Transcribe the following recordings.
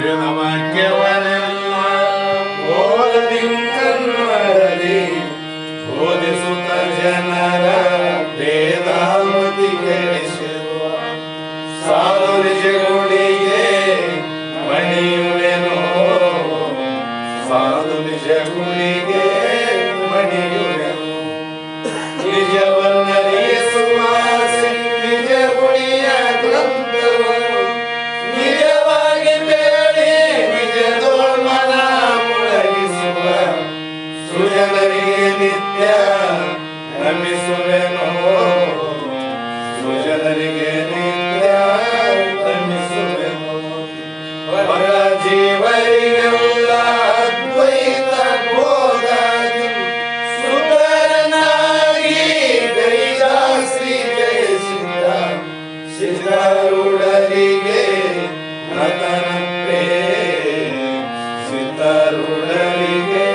ವೇದವಾಕ್ಯವನ್ನೆಲ್ಲ ಓದದಿಂಕನ್ನಡಲಿ ಓದಿಸುತ್ತ ಜನರ ವೇದಾಮತಿ ಕೆಡಿಸಿರುವ ಸಾಧು ನಿಜಗುಣಿಗೆ ಮಣಿಯುವೆನೋ ಸಾಧು ನಿಜಗುಣಿಗೆ ಮಣಿಯುವೆನೋ ನಿಜವನ್ನರಿಸುವ ನಿಜ ಗುಣಿಯ ಗ್ರಂಥವನ್ನು ನಿಜವಾಗಿ ಬೇಡಿ ನಿಜದೋಳ್ಮನ ಮುಳಗಿಸುವ ಸುಜನರಿಗೆ ನಿತ್ಯ ನಮಿಸುವೆನೋ ಸುಜನರಿಗೆ ನಿತ್ಯ ನಮಿಸುವೆನೋ ಪರ ಜೀವರಿಗೆಲ್ಲ ಅದ್ವೈತ ಬೋಧಾದಿ ಸುಂದರನಾಗಿ ಗೈದ ಶ್ರೀ ಜಯಿಸಿದ ಸಿದ್ಧಾರೂಢರಿಗೆ ನತನಂತೆ ಸಿದ್ಧಾರೂಢರಿಗೆ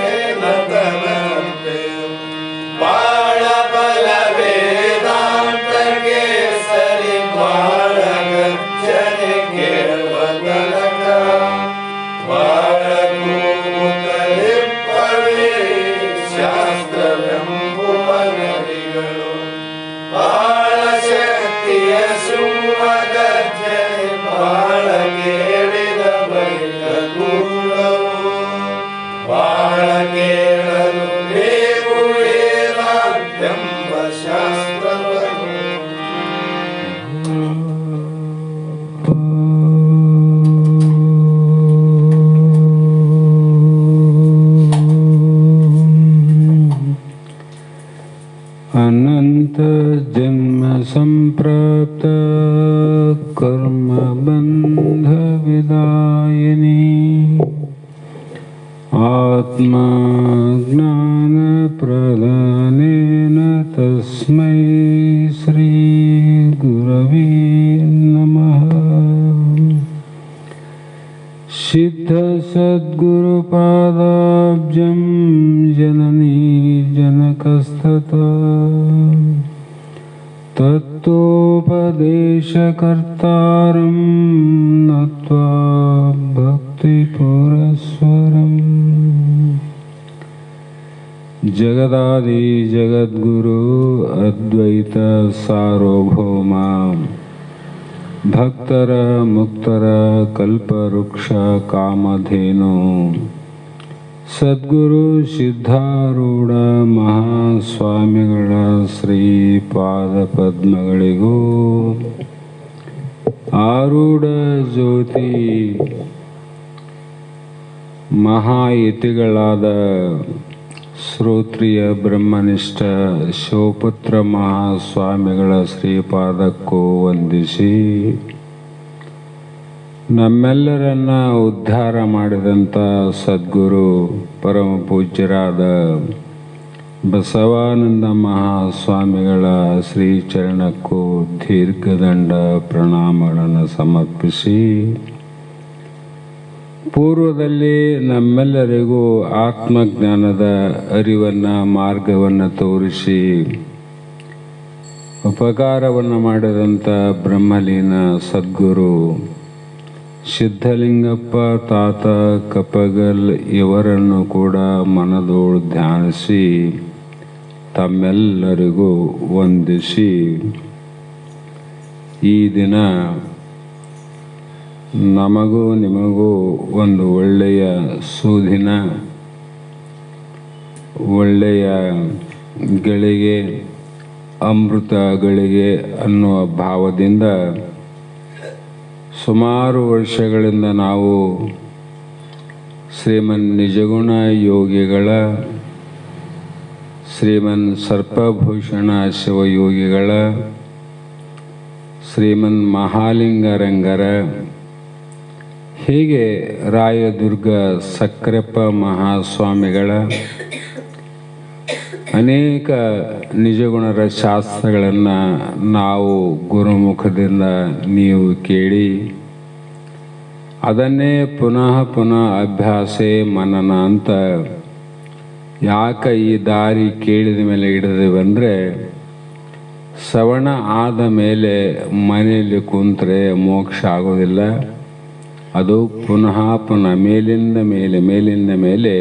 ನತನಂತೆ ಬಾಳ ಬಲ ವೇದಾಂತಕ್ಕೆ ಸರಿ ಬಾಳ ಗರ್ಜನೆ ಕೇಳುವ ತನಕ ಬಾಳ ಕೂಗುತ್ತಲಿಪ್ಪವೇ ಶಾಸ್ತ್ರವೆಂಬುವ ನದಿಗಳು ಬಾಳ ಶಕ್ತಿಯ ಸುಮ್ಮ ಗರ್ಜನೆ ಬಾಳ ಕೇಳಿದ ಬಳಿಕ ಕೂಡವು ಬಾಳ ಕೇಳಲು ಬೇಕು ವೇದಾಂತೆಂಬ ಶಾಸ್ತ್ರವನ್ನು अनंत जन्म संप्राप्त कर्म बंध विदायिनी आत्मा ज्ञान प्रदानेन तस्मै श्री गुरवे नमः। सिद्ध सद्गुरुपादाब्जं जननी जनकस्तथा तत्तोपदेशकर्तारं नत्वा भक्तिपुरस्सरम्। जगदादि जगद्गुरु अद्वैत सार्वभौम ಭಕ್ತರ ಮುಕ್ತರ ಕಲ್ಪವೃಕ್ಷ ಕಾಮಧೇನು ಸದ್ಗುರು ಸಿದ್ಧಾರೂಢ ಮಹಾಸ್ವಾಮಿಗಳ ಶ್ರೀಪಾದ ಪದ್ಮಗಳಿಗೂ ಆರೂಢ ಜ್ಯೋತಿ ಮಹಾಯತಿಗಳಾದ ಶ್ರೋತ್ರಿಯ ಬ್ರಹ್ಮನಿಷ್ಠ ಶಿವಪುತ್ರ ಮಹಾಸ್ವಾಮಿಗಳ ಶ್ರೀಪಾದಕ್ಕೂ ವಂದಿಸಿ ನಮ್ಮೆಲ್ಲರನ್ನ ಉದ್ಧಾರ ಮಾಡಿದಂಥ ಸದ್ಗುರು ಪರಮ ಪೂಜ್ಯರಾದ ಬಸವಾನಂದ ಮಹಾಸ್ವಾಮಿಗಳ ಶ್ರೀಚರಣಕ್ಕೂ ದೀರ್ಘದಂಡ ಪ್ರಣಾಮಗಳನ್ನು ಸಮರ್ಪಿಸಿ ಪೂರ್ವದಲ್ಲಿ ನಮ್ಮೆಲ್ಲರಿಗೂ ಆತ್ಮಜ್ಞಾನದ ಅರಿವನ್ನು ಮಾರ್ಗವನ್ನು ತೋರಿಸಿ ಉಪಕಾರವನ್ನು ಮಾಡಿದಂಥ ಬ್ರಹ್ಮಲೀನ ಸದ್ಗುರು ಸಿದ್ಧಲಿಂಗಪ್ಪ ತಾತ ಕಪ್ಪಗಲ್ ಇವರನ್ನು ಕೂಡ ಮನದೋಳು ಧ್ಯಾನಿಸಿ ತಮ್ಮೆಲ್ಲರಿಗೂ ವಂದಿಸಿ ಈ ದಿನ ನಮಗೂ ನಿಮಗೂ ಒಂದು ಒಳ್ಳೆಯ ಸುದಿನ, ಒಳ್ಳೆಯ ಗಳಿಗೆ, ಅಮೃತ ಗಳಿಗೆ ಅನ್ನುವ ಭಾವದಿಂದ ಸುಮಾರು ವರ್ಷಗಳಿಂದ ನಾವು ಶ್ರೀಮನ್ ನಿಜಗುಣ ಯೋಗಿಗಳ, ಶ್ರೀಮನ್ ಸರ್ಪಭೂಷಣ ಶಿವಯೋಗಿಗಳ, ಶ್ರೀಮನ್ ಮಹಾಲಿಂಗರಂಗರ, ಹೀಗೆ ರಾಯದುರ್ಗ ಸಕ್ರೆಪ್ಪ ಮಹಾಸ್ವಾಮಿಗಳ ಅನೇಕ ನಿಜಗುಣರ ಶಾಸ್ತ್ರಗಳನ್ನು ನಾವು ಗುರುಮುಖದಿಂದ ನೀವು ಕೇಳಿ ಅದನ್ನೇ ಪುನಃ ಪುನಃ ಅಭ್ಯಾಸೆ ಮನನ ಅಂತ ಯಾಕೆ ಈ ದಾರಿ ಕೇಳಿದ ಮೇಲೆ ಹಿಡಿದೇವೆಂದರೆ, ಶ್ರವಣ ಆದ ಮೇಲೆ ಮನೆಯಲ್ಲಿ ಕುಂತ್ರೆ ಮೋಕ್ಷ ಆಗೋದಿಲ್ಲ. ಅದು ಪುನಃ ಪುನಃ ಮೇಲಿಂದ ಮೇಲೆ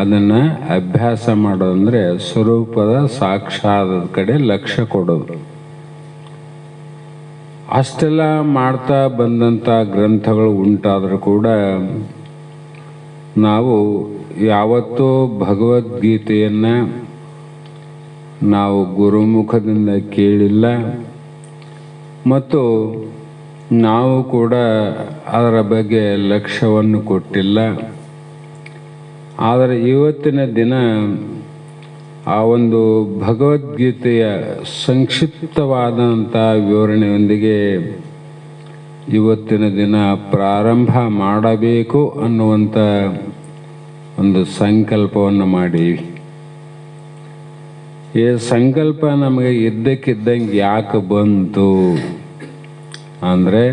ಅದನ್ನು ಅಭ್ಯಾಸ ಮಾಡೋದಂದರೆ ಸ್ವರೂಪದ ಸಾಕ್ಷಾತ್ ಕಡೆ ಲಕ್ಷ್ಯ ಕೊಡೋದು. ಅಷ್ಟೆಲ್ಲ ಮಾಡ್ತಾ ಬಂದಂಥ ಗ್ರಂಥಗಳು ಉಂಟಾದರೂ ಕೂಡ ನಾವು ಯಾವತ್ತೂ ಭಗವದ್ಗೀತೆಯನ್ನು ನಾವು ಗುರುಮುಖದಿಂದ ಕೇಳಿಲ್ಲ ಮತ್ತು ನಾವು ಕೂಡ ಅದರ ಬಗ್ಗೆ ಲಕ್ಷ್ಯವನ್ನು ಕೊಟ್ಟಿಲ್ಲ. ಆದರೆ ಇವತ್ತಿನ ದಿನ ಆ ಒಂದು ಭಗವದ್ಗೀತೆಯ ಸಂಕ್ಷಿಪ್ತವಾದಂಥ ವಿವರಣೆಯೊಂದಿಗೆ ಇವತ್ತಿನ ದಿನ ಪ್ರಾರಂಭ ಮಾಡಬೇಕು ಅನ್ನುವಂಥ ಒಂದು ಸಂಕಲ್ಪವನ್ನು ಮಾಡೀವಿ. ಈ ಸಂಕಲ್ಪ ನಮಗೆ ಇದ್ದಕ್ಕಿದ್ದಂಗೆ ಯಾಕೆ ಬಂತು ಅಂದರೆ,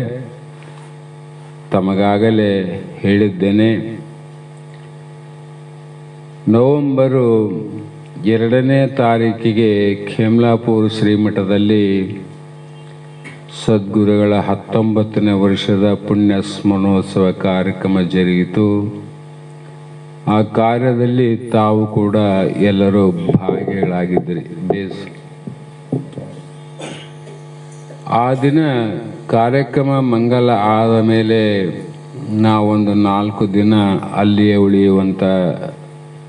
ತಮಗಾಗಲೇ ಹೇಳಿದ್ದೇನೆ, ನವೆಂಬರು 2ನೇ ತಾರೀಕಿಗೆ ಖೇಮ್ಲಾಪುರ ಶ್ರೀಮಠದಲ್ಲಿ ಸದ್ಗುರುಗಳ 19ನೇ ವರ್ಷದ ಪುಣ್ಯ ಸ್ಮರಣೋತ್ಸವ ಕಾರ್ಯಕ್ರಮ ಜರುಗಿತು. ಆ ಕಾರ್ಯದಲ್ಲಿ ತಾವು ಕೂಡ ಎಲ್ಲರೂ ಭಾಗಿಗಳಾಗಿದ್ರಿ. ಆ ದಿನ ಕಾರ್ಯಕ್ರಮ ಮಂಗಲ ಆದ ಮೇಲೆ ನಾವೊಂದು 4 ದಿನ ಅಲ್ಲಿಯೇ ಉಳಿಯುವಂಥ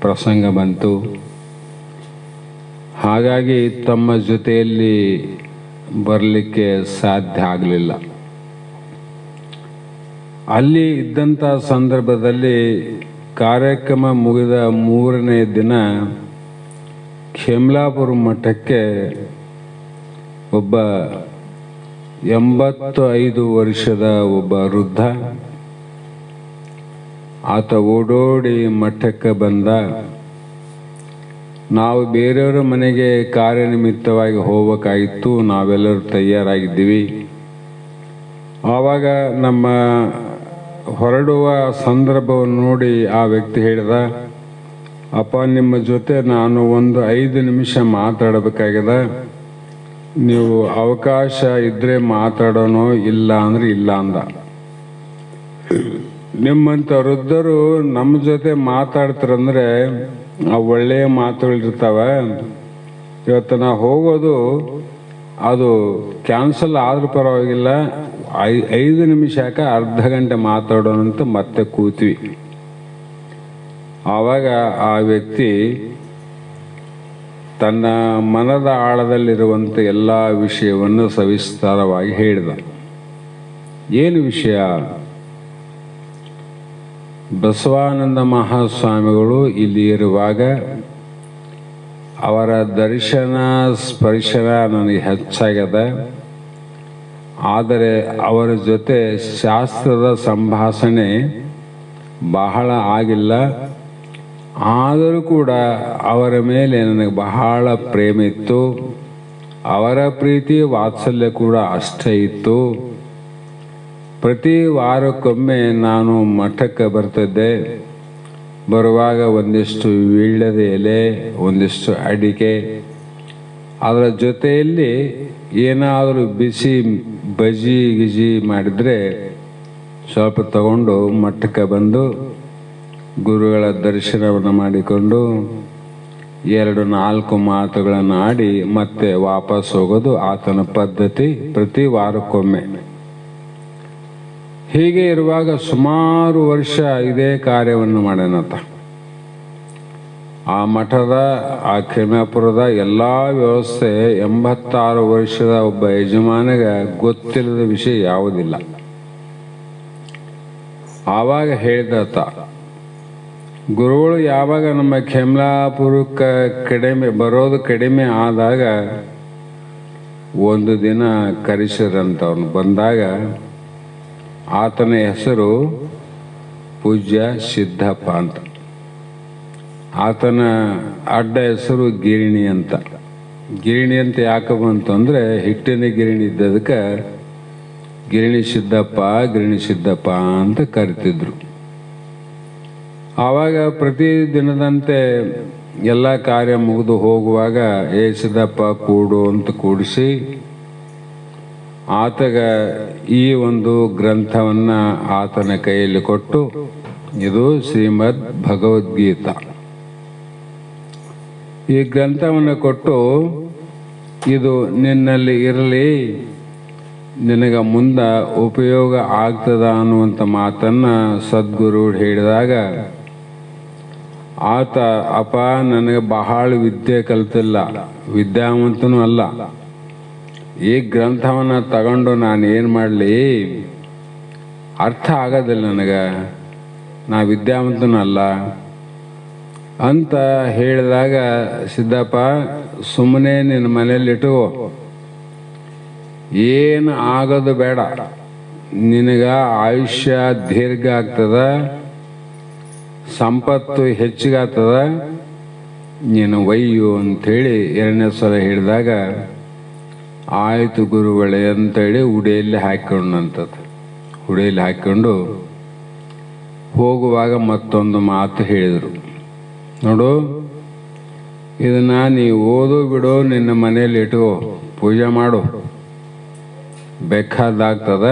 ಪ್ರಸಂಗ ಬಂತು. ಹಾಗಾಗಿ ತಮ್ಮ ಜೊತೆಯಲ್ಲಿ ಬರಲಿಕ್ಕೆ ಸಾಧ್ಯ ಆಗಲಿಲ್ಲ. ಅಲ್ಲಿ ಇದ್ದಂಥ ಸಂದರ್ಭದಲ್ಲಿ ಕಾರ್ಯಕ್ರಮ ಮುಗಿದ 3ನೇ ದಿನ ಖೇಮ್ಲಾಪುರ ಮಠಕ್ಕೆ ಒಬ್ಬ 85 ವರ್ಷದ ಒಬ್ಬ ವೃದ್ಧ ಆತ ಓಡೋಡಿ ಮಠಕ್ಕೆ ಬಂದ. ನಾವು ಬೇರೆಯವರ ಮನೆಗೆ ಕಾರ್ಯನಿಮಿತ್ತವಾಗಿ ಹೋಗಬೇಕಾಗಿತ್ತು. ನಾವೆಲ್ಲರೂ ತಯಾರಾಗಿದ್ದೀವಿ. ಆವಾಗ ನಮ್ಮ ಹೊರಡುವ ಸಂದರ್ಭವನ್ನು ನೋಡಿ ಆ ವ್ಯಕ್ತಿ ಹೇಳಿದ, ಅಪ್ಪ, ನಿಮ್ಮ ಜೊತೆ ನಾನು ಒಂದು 5 ನಿಮಿಷ ಮಾತಾಡಬೇಕಾಗಿದೆ. ನೀವು ಅವಕಾಶ ಇದ್ದರೆ ಮಾತಾಡೋಣ, ಇಲ್ಲ ಅಂದರೆ ಇಲ್ಲ ಅಂದ. ನಿಮ್ಮಂಥ ವೃದ್ಧರು ನಮ್ಮ ಜೊತೆ ಮಾತಾಡ್ತಾರಂದ್ರೆ ಆ ಒಳ್ಳೆಯ ಮಾತುಗಳಿರ್ತಾವೆ. ಇವತ್ತು ನಾವು ಹೋಗೋದು ಅದು ಕ್ಯಾನ್ಸಲ್ ಆದ್ರೂ ಪರವಾಗಿಲ್ಲ, 5 ನಿಮಿಷ ಯಾಕೆ ಅರ್ಧ ಗಂಟೆ ಮಾತಾಡೋಣ ಅಂತ ಮತ್ತೆ ಕೂತ್ವಿ. ಆವಾಗ ಆ ವ್ಯಕ್ತಿ ತನ್ನ ಮನದ ಆಳದಲ್ಲಿರುವಂಥ ಎಲ್ಲ ವಿಷಯವನ್ನು ಸವಿಸ್ತಾರವಾಗಿ ಹೇಳಿದ. ಏನು ವಿಷಯ? ಬಸವಾನಂದ ಮಹಾಸ್ವಾಮಿಗಳು ಇಲ್ಲಿ ಇರುವಾಗ ಅವರ ದರ್ಶನ ಸ್ಪರ್ಶನ ನನಗೆ ಹೆಚ್ಚಾಗ್ಯದ. ಆದರೆ ಅವರ ಜೊತೆ ಶಾಸ್ತ್ರದ ಸಂಭಾಷಣೆ ಬಹಳ ಆಗಿಲ್ಲ. ಆದರೂ ಕೂಡ ಅವರ ಮೇಲೆ ನನಗೆ ಬಹಳ ಪ್ರೇಮ ಇತ್ತು. ಅವರ ಪ್ರೀತಿ ವಾತ್ಸಲ್ಯ ಕೂಡ ಅಷ್ಟೇ ಇತ್ತು. ಪ್ರತಿ ವಾರಕ್ಕೊಮ್ಮೆ ನಾನು ಮಠಕ್ಕೆ ಬರ್ತಿದ್ದೆ. ಬರುವಾಗ ಒಂದಿಷ್ಟು ವೀಳ್ಯದ ಎಲೆ, ಒಂದಿಷ್ಟು ಅಡಿಕೆ, ಅದರ ಜೊತೆಯಲ್ಲಿ ಏನಾದರೂ ಬಿಸಿ ಬಜ್ಜಿ ಗಿಜಿ ಮಾಡಿದರೆ ಸ್ವಲ್ಪ ತಗೊಂಡು ಮಠಕ್ಕೆ ಬಂದು ಗುರುಗಳ ದರ್ಶನವನ್ನು ಮಾಡಿಕೊಂಡು 2-4 ಮಾತುಗಳನ್ನು ಆಡಿ ಮತ್ತೆ ವಾಪಸ್ ಹೋಗೋದು ಆತನ ಪದ್ಧತಿ, ಪ್ರತಿ ವಾರಕ್ಕೊಮ್ಮೆ. ಹೀಗೆ ಇರುವಾಗ ಸುಮಾರು ವರ್ಷ ಇದೇ ಕಾರ್ಯವನ್ನು ಮಾಡ್ಯಾನತ. ಆ ಮಠದ, ಆ ಖೇಮ್ಲಾಪುರದ ಎಲ್ಲ ವ್ಯವಸ್ಥೆ 86 ವರ್ಷದ ಒಬ್ಬ ಯಜಮಾನಿಗೆ ಗೊತ್ತಿಲ್ಲದ ವಿಷಯ ಯಾವುದಿಲ್ಲ. ಆವಾಗ ಹೇಳಿದತ, ಗುರುಗಳು ಯಾವಾಗ ನಮ್ಮ ಖೇಮ್ಲಾಪುರಕ್ಕೆ ಬರೋದು ಕಡಿಮೆ ಆದಾಗ ಒಂದು ದಿನ ಕರೆಸಿದ್ರಂತವ್ನು. ಬಂದಾಗ ಆತನ ಹೆಸರು ಪೂಜ್ಯ ಸಿದ್ದಪ್ಪ ಅಂತ. ಆತನ ಅಡ್ಡ ಹೆಸರು ಗಿರಣಿ ಅಂತ. ಗಿರಣಿ ಅಂತ ಯಾಕೆ ಬಂತು ಅಂದರೆ, ಹಿಟ್ಟಿನ ಗಿರಣಿ ಇದ್ದದಕ್ಕೆ ಗಿರಣಿ ಸಿದ್ದಪ್ಪ ಅಂತ ಕರಿತಿದ್ರು. ಆವಾಗ ಪ್ರತಿ ದಿನದಂತೆ ಎಲ್ಲ ಕಾರ್ಯ ಮುಗಿದು ಹೋಗುವಾಗ ಸಿದ್ದಪ್ಪ ಕೂಡು ಅಂತ ಕೂಡಿಸಿ ಆತಗ ಈ ಒಂದು ಗ್ರಂಥವನ್ನು ಆತನ ಕೈಯಲ್ಲಿ ಕೊಟ್ಟು, ಇದು ಶ್ರೀಮದ್ ಭಗವದ್ಗೀತಾ. ಈ ಗ್ರಂಥವನ್ನು ಕೊಟ್ಟು, ಇದು ನಿನ್ನಲ್ಲಿ ಇರಲಿ, ನಿನಗೆ ಮುಂದೆ ಉಪಯೋಗ ಆಗ್ತದ ಅನ್ನುವಂಥ ಮಾತನ್ನು ಸದ್ಗುರು ಹೇಳಿದಾಗ, ಆತ ಅಪ್ಪ ನನಗೆ ಬಹಳ ವಿದ್ಯೆ ಕಲ್ತಿಲ್ಲ, ವಿದ್ಯಾವಂತನೂ ಅಲ್ಲ, ಈ ಗ್ರಂಥವನ್ನು ತಗೊಂಡು ನಾನು ಏನು ಮಾಡಲಿ, ಅರ್ಥ ಆಗೋದಿಲ್ಲ ನನಗೆ, ನಾ ವಿದ್ಯಾವಂತನೂ ಅಲ್ಲ ಅಂತ ಹೇಳಿದಾಗ, ಸಿದ್ದಪ್ಪ ಸುಮ್ಮನೆ ನಿನ್ನ ಮನೇಲಿ ಇಟ್ಕೋ, ಏನು ಆಗೋದು ಬೇಡ, ನಿನಗ ಆಯುಷ್ಯ ದೀರ್ಘ ಆಗ್ತದ, ಸಂಪತ್ತು ಹೆಚ್ಚಿಗಾಗ್ತದ, ನೀನು ಒಯ್ಯು ಅಂಥೇಳಿ ಎರಡನೇ ಸಲ ಹೇಳಿದಾಗ, ಆಯಿತು ಗುರುಗಳೇ ಅಂತೇಳಿ ಉಡಿಯಲ್ಲಿ ಹಾಕೊಂಡಂಥದ್ದು. ಉಡಿಯಲ್ಲಿ ಹಾಕ್ಕೊಂಡು ಹೋಗುವಾಗ ಮತ್ತೊಂದು ಮಾತು ಹೇಳಿದರು, ನೋಡು ಇದನ್ನು ನೀ ಓದು ಬಿಡು, ನಿನ್ನ ಮನೇಲಿ ಇಟ್ಕೋ, ಪೂಜೆ ಮಾಡು, ಬೇಕಾದಾಗ್ತದ.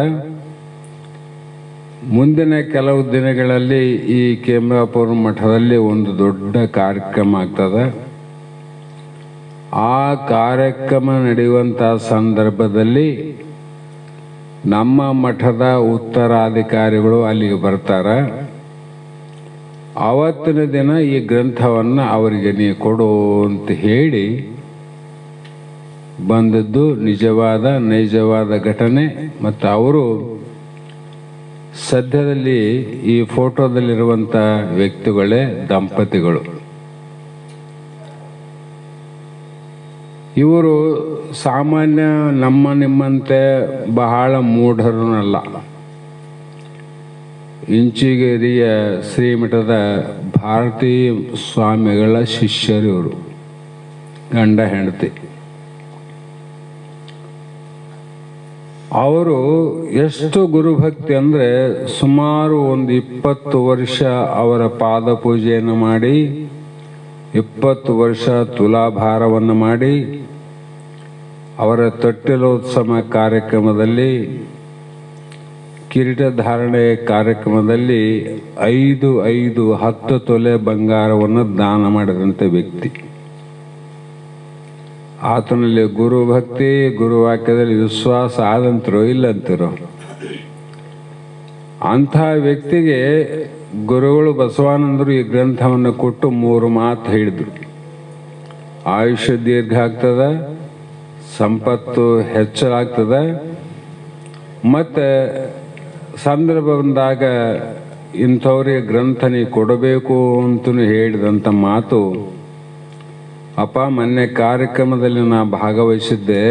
ಮುಂದಿನ ಕೆಲವು ದಿನಗಳಲ್ಲಿ ಈ ಕೇಮ್ರಾಪುರ ಮಠದಲ್ಲಿ ಒಂದು ದೊಡ್ಡ ಕಾರ್ಯಕ್ರಮ ಆಗ್ತದೆ. ಆ ಕಾರ್ಯಕ್ರಮ ನಡೆಯುವಂಥ ಸಂದರ್ಭದಲ್ಲಿ ನಮ್ಮ ಮಠದ ಉತ್ತರಾಧಿಕಾರಿಗಳು ಅಲ್ಲಿಗೆ ಬರ್ತಾರೆ. ಆವತ್ತಿನ ದಿನ ಈ ಗ್ರಂಥವನ್ನು ಅವರಿಗೆ ನೀ ಕೊಡು ಅಂತ ಹೇಳಿ ಬಂದದ್ದು ನೈಜವಾದ ಘಟನೆ. ಮತ್ತು ಅವರು ಸದ್ಯದಲ್ಲಿ ಈ ಫೋಟೋದಲ್ಲಿರುವಂಥ ವ್ಯಕ್ತಿಗಳೇ ದಂಪತಿಗಳು. ಇವರು ಸಾಮಾನ್ಯ ನಿಮ್ಮಂತೆ ಬಹಳ ಮೂಢರನಲ್ಲ. ಇಂಚಿಗೇರಿಯ ಶ್ರೀಮಠದ ಭಾರತೀ ಸ್ವಾಮಿಗಳ ಶಿಷ್ಯರು ಇವರು, ಗಂಡ ಹೆಂಡತಿ. ಅವರು ಎಷ್ಟು ಗುರುಭಕ್ತಿ ಅಂದರೆ, ಸುಮಾರು ಒಂದು 20 ವರ್ಷ ಅವರ ಪಾದ ಪೂಜೆಯನ್ನು ಮಾಡಿ, 20 ವರ್ಷ ತುಲಾಭಾರವನ್ನು ಮಾಡಿ, ಅವರ ತೊಟ್ಟಿಲೋತ್ಸವ ಕಾರ್ಯಕ್ರಮದಲ್ಲಿ, ಕಿರೀಟ ಧಾರಣೆ ಕಾರ್ಯಕ್ರಮದಲ್ಲಿ 10 ತೊಲೆ ಬಂಗಾರವನ್ನು ದಾನ ಮಾಡಿದಂಥ ವ್ಯಕ್ತಿ. ಆತನಲ್ಲಿ ಗುರುಭಕ್ತಿ, ಗುರುವಾಕ್ಯದಲ್ಲಿ ವಿಶ್ವಾಸ ಆದಂತಿರೋ ಇಲ್ಲಂತಿರೋ. ಅಂಥ ವ್ಯಕ್ತಿಗೆ ಗುರುಗಳು ಬಸವಾನಂದರು ಈ ಗ್ರಂಥವನ್ನು ಕೊಟ್ಟು 3 ಮಾತು ಹೇಳಿದರು. ಆಯುಷ್ಯ ದೀರ್ಘ ಆಗ್ತದ, ಸಂಪತ್ತು ಹೆಚ್ಚಾಗ್ತದ, ಮತ್ತು ಸಂದರ್ಭ ಬಂದಾಗ ಇಂಥವ್ರಿಗೆ ಗ್ರಂಥ ನೀ ಕೊಡಬೇಕು ಅಂತಲೂ ಹೇಳಿದಂಥ ಮಾತು. ಅಪ್ಪ, ಮೊನ್ನೆ ಕಾರ್ಯಕ್ರಮದಲ್ಲಿ ನಾ ಭಾಗವಹಿಸಿದ್ದೆ.